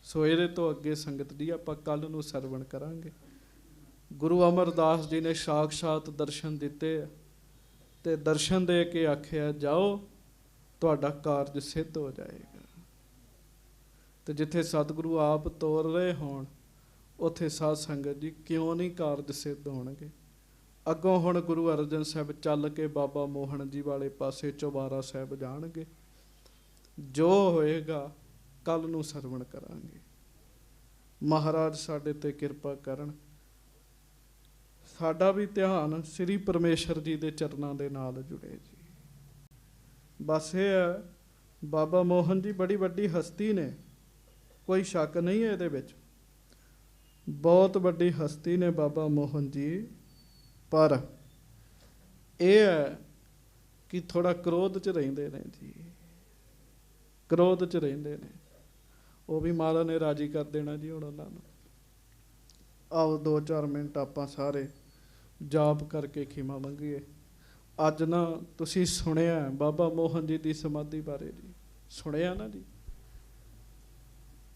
ਸੋ ਇਹਦੇ ਤੋਂ ਅੱਗੇ ਸੰਗਤ ਦੀ ਆਪਾਂ ਕੱਲ ਨੂੰ ਸਰਵਣ ਕਰਾਂਗੇ। ਗੁਰੂ ਅਮਰਦਾਸ ਜੀ ਨੇ ਸਾਖਸ਼ਾਤ ਦਰਸ਼ਨ ਦਿੱਤੇ ਤੇ ਦਰਸ਼ਨ ਦੇ ਕੇ ਆਖਿਆ ਜਾਓ ਤੁਹਾਡਾ ਕਾਰਜ ਸਿੱਧ ਹੋ ਜਾਏਗਾ। ਤੇ ਜਿੱਥੇ ਸਤਿਗੁਰੂ ਆਪ ਤੋਰ ਰਹੇ ਹੋਣ ਉੱਥੇ ਸਾਧ ਸੰਗਤ ਜੀ ਕਿਉਂ ਨਹੀਂ ਕਾਰਜ ਸਿੱਧ ਹੋਣਗੇ। ਅੱਗੋਂ ਹੁਣ ਗੁਰੂ ਅਰਜਨ ਸਾਹਿਬ ਚੱਲ ਕੇ ਬਾਬਾ ਮੋਹਨ ਜੀ ਵਾਲੇ ਪਾਸੇ ਚੌਬਾਰਾ ਸਾਹਿਬ ਜਾਣਗੇ। ਜੋ ਹੋਏਗਾ ਕੱਲ ਨੂੰ ਸਰਵਣ ਕਰਾਂਗੇ। ਮਹਾਰਾਜ ਸਾਡੇ ਤੇ ਕਿਰਪਾ ਕਰਨ। ਸਾਡਾ ਵੀ ਧਿਆਨ ਸ੍ਰੀ ਪਰਮੇਸ਼ਰ ਜੀ ਦੇ ਚਰਨਾਂ ਦੇ ਨਾਲ ਜੁੜੇ ਜੀ। ਬਸ ਇਹ ਹੈ ਬਾਬਾ ਮੋਹਨ ਜੀ ਬੜੀ ਵੱਡੀ ਹਸਤੀ ਨੇ, ਕੋਈ ਸ਼ੱਕ ਨਹੀਂ ਹੈ ਇਹਦੇ ਵਿੱਚ। ਬਹੁਤ ਵੱਡੀ ਹਸਤੀ ਨੇ ਬਾਬਾ ਮੋਹਨ ਜੀ, ਪਰ ਇਹ ਹੈ ਕਿ ਥੋੜਾ ਕ੍ਰੋਧ 'ਚ ਰਹਿੰਦੇ ਨੇ ਜੀ। ਕ੍ਰੋਧ 'ਚ ਰਹਿੰਦੇ ਨੇ। ਉਹ ਵੀ ਮਹਾਰਾਜ ਨੇ ਰਾਜੀ ਕਰ ਦੇਣਾ ਜੀ ਹੁਣ ਉਹਨਾਂ ਨੂੰ। ਆਓ 2-4 ਮਿੰਟ ਆਪਾਂ ਸਾਰੇ ਜਾਪ ਕਰਕੇ ਖਿਮਾ ਮੰਗੀਏ। ਅੱਜ ਨਾ ਤੁਸੀਂ ਸੁਣਿਆ ਬਾਬਾ ਮੋਹਨ ਜੀ ਦੀ ਸਮਾਧੀ ਬਾਰੇ ਜੀ, ਸੁਣਿਆ ਨਾ ਜੀ,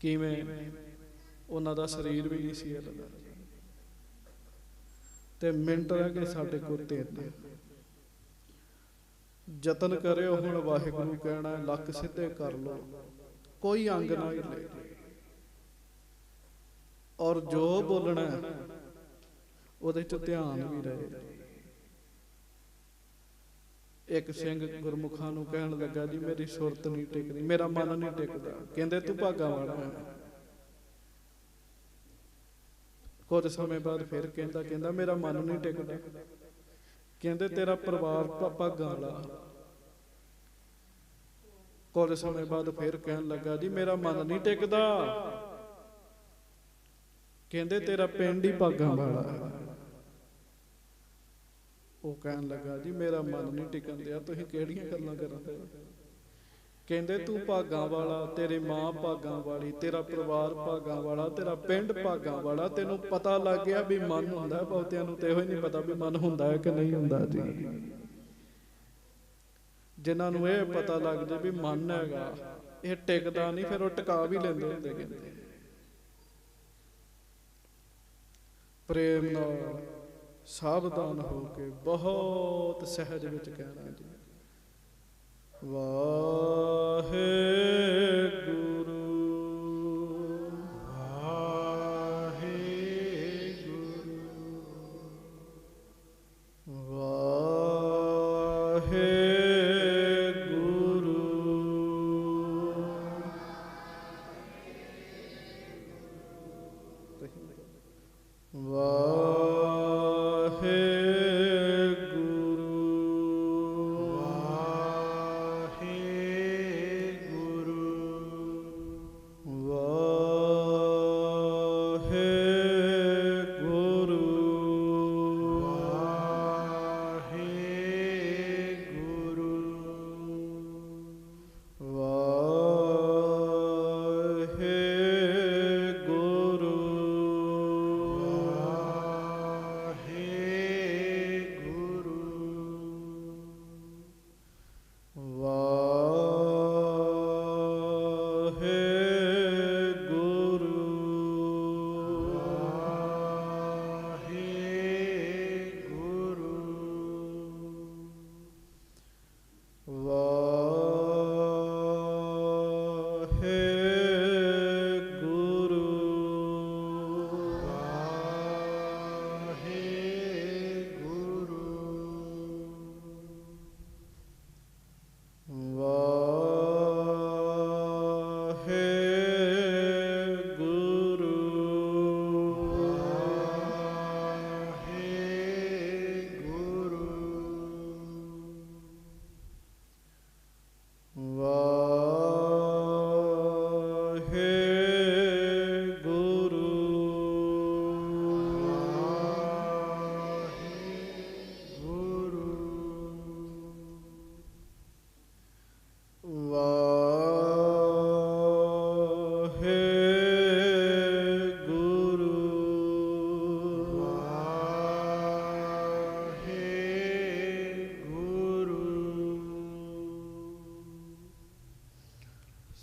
ਕਿਵੇਂ ਉਹਨਾਂ ਦਾ ਸਰੀਰ ਵੀ ਨਹੀਂ ਸੀ ਹਿੱਲਦਾ ਤੇ ਮਿੰਟ ਰਹਿ ਗਏ ਸਾਡੇ ਕੋਲ 3। ਯਤਨ ਕਰਿਓ ਹੁਣ ਵਾਹਿਗੁਰੂ ਕਹਿਣਾ, ਲੱਕ ਸਿੱਧੇ ਕਰ ਲਓ, ਕੋਈ ਅੰਗ ਨਾ ਹਿੱਲੇ ਔਰ ਜੋ ਬੋਲਣਾ ਉਹਦੇ ਚ ਧਿਆਨ ਵੀ ਰਹੇ। ਇੱਕ ਸਿੰਘ ਗੁਰਮੁਖਾਂ ਨੂੰ ਕਹਿਣ ਲੱਗਾ ਜੀ ਮੇਰੀ ਸੁਰਤ ਨਹੀਂ ਟਿਕਦੀ, ਮੇਰਾ ਮਨ ਨਹੀਂ ਟਿਕਦਾ। ਕਹਿੰਦੇ ਤੂੰ ਭਾਗਾ ਵਾਲਾ ਹੈ। ਕੁਝ ਸਮੇਂ ਬਾਅਦ ਫਿਰ ਕਹਿੰਦਾ ਮੇਰਾ ਮਨ ਨਹੀਂ ਟਿਕਦਾ। ਕਹਿੰਦੇ ਤੇਰਾ ਪਰਿਵਾਰ ਭਾਗਾਂ ਵਾਲਾ। ਕੁਝ ਸਮੇਂ ਬਾਅਦ ਫਿਰ ਕਹਿਣ ਲੱਗਾ ਜੀ ਮੇਰਾ ਮਨ ਨਹੀਂ ਟਿਕਦਾ। ਕਹਿੰਦੇ ਤੇਰਾ ਪਿੰਡ ਹੀ ਭਾਗਾਂ ਵਾਲਾ। ਉਹ ਕਹਿਣ ਲੱਗਾ ਜੀ ਮੇਰਾ ਮਨ ਨਹੀਂ ਟਿਕਣ ਦਿਆ, ਤੁਸੀਂ ਕਿਹੜੀਆਂ ਗੱਲਾਂ ਕਰਦੇ? ਕਹਿੰਦੇ ਤੂੰ ਭਾਗਾਂ ਵਾਲਾ, ਤੇਰੀ ਮਾਂ ਭਾਗਾਂ ਵਾਲੀ, ਤੇਰਾ ਪਰਿਵਾਰ ਭਾਗਾਂ ਵਾਲਾ, ਤੇਰਾ ਪਿੰਡ ਭਾਗਾਂ ਵਾਲਾ। ਤੈਨੂੰ ਪਤਾ ਲੱਗ ਗਿਆ ਵੀ ਮਨ ਹੁੰਦਾ। ਬਹੁਤਿਆਂ ਨੂੰ ਤੇ ਇਹੋ ਹੀ ਨਹੀਂ ਪਤਾ ਵੀ ਮਨ ਹੁੰਦਾ ਹੈ ਕਿ ਨਹੀਂ ਹੁੰਦਾ ਜੀ। ਜਿਨ੍ਹਾਂ ਨੂੰ ਇਹ ਪਤਾ ਲੱਗ ਜਾਏ ਵੀ ਮਨ ਹੈਗਾ, ਇਹ ਟਿਕਦਾ ਨਹੀਂ, ਫਿਰ ਉਹ ਟਿਕਾ ਵੀ ਲੈਂਦੇ ਹੁੰਦੇ। ਕਹਿੰਦੇ ਪ੍ਰੇਮ ਨਾਲ ਸਾਵਧਾਨ ਹੋ ਕੇ ਬਹੁਤ ਸਹਿਜ ਵਿੱਚ ਕਹਿਣਾ ਜੀ। ਵਾਹਿਗੁਰੂ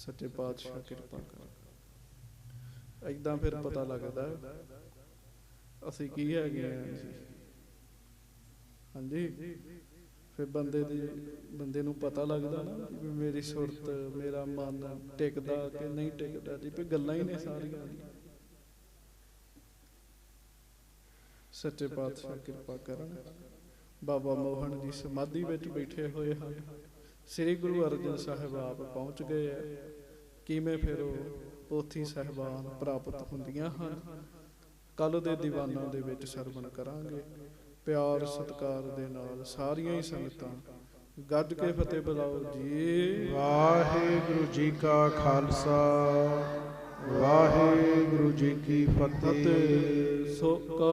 ਸੱਚੇ ਪਾਤਸ਼ਾਹ ਕਿਰਪਾ ਕਰ। ਏਦਾਂ ਫਿਰ ਪਤਾ ਲੱਗਦਾ ਅਸੀਂ ਕੀ ਹੈਗੇ ਆ ਜੀ। ਹਾਂਜੀ, ਫਿਰ ਬੰਦੇ ਨੂੰ ਪਤਾ ਲੱਗਦਾ ਨਾ ਵੀ ਮੇਰੀ ਸੁਰਤ ਮੇਰਾ ਮਨ ਟਿਕਦਾ ਕਿ ਨਹੀਂ ਟਿਕਦਾ ਜੀ। ਵੀ ਗੱਲਾਂ ਹੀ ਨੇ ਸਾਰੀਆਂ। ਸੱਚੇ ਪਾਤਸ਼ਾਹ ਕਿਰਪਾ ਕਰਨ। ਬਾਬਾ ਮੋਹਨ ਜੀ ਸਮਾਧੀ ਵਿੱਚ ਬੈਠੇ ਹੋਏ ਹਨ। ਸ੍ਰੀ ਗੁਰੂ ਅਰਜਨ ਸਾਹਿਬ ਆਪ ਪਹੁੰਚ ਗਏ ਹੈ। ਕਿਵੇਂ ਫਿਰ ਉਹ ਪੋਥੀ ਸਾਹਿਬਾਨ ਪ੍ਰਾਪਤ ਹੁੰਦੀਆਂ ਹਨ, ਕੱਲ ਦੇ ਦੀਵਾਨਾਂ ਦੇ ਵਿੱਚ ਸਰਵਣ ਕਰਾਂਗੇ। ਪਿਆਰ ਸਤਿਕਾਰ ਦੇ ਨਾਲ ਸਾਰੀਆਂ ਹੀ ਸੰਗਤਾਂ ਗੱਜ ਕੇ ਫਤਿਹ ਬੁਲਾਓ ਜੀ। ਵਾਹਿਗੁਰੂ ਜੀ ਕਾ ਖਾਲਸਾ, ਵਾਹਿਗੁਰੂ ਜੀ ਕੀ ਫਤਿਹ। ਸੋ ਕਾ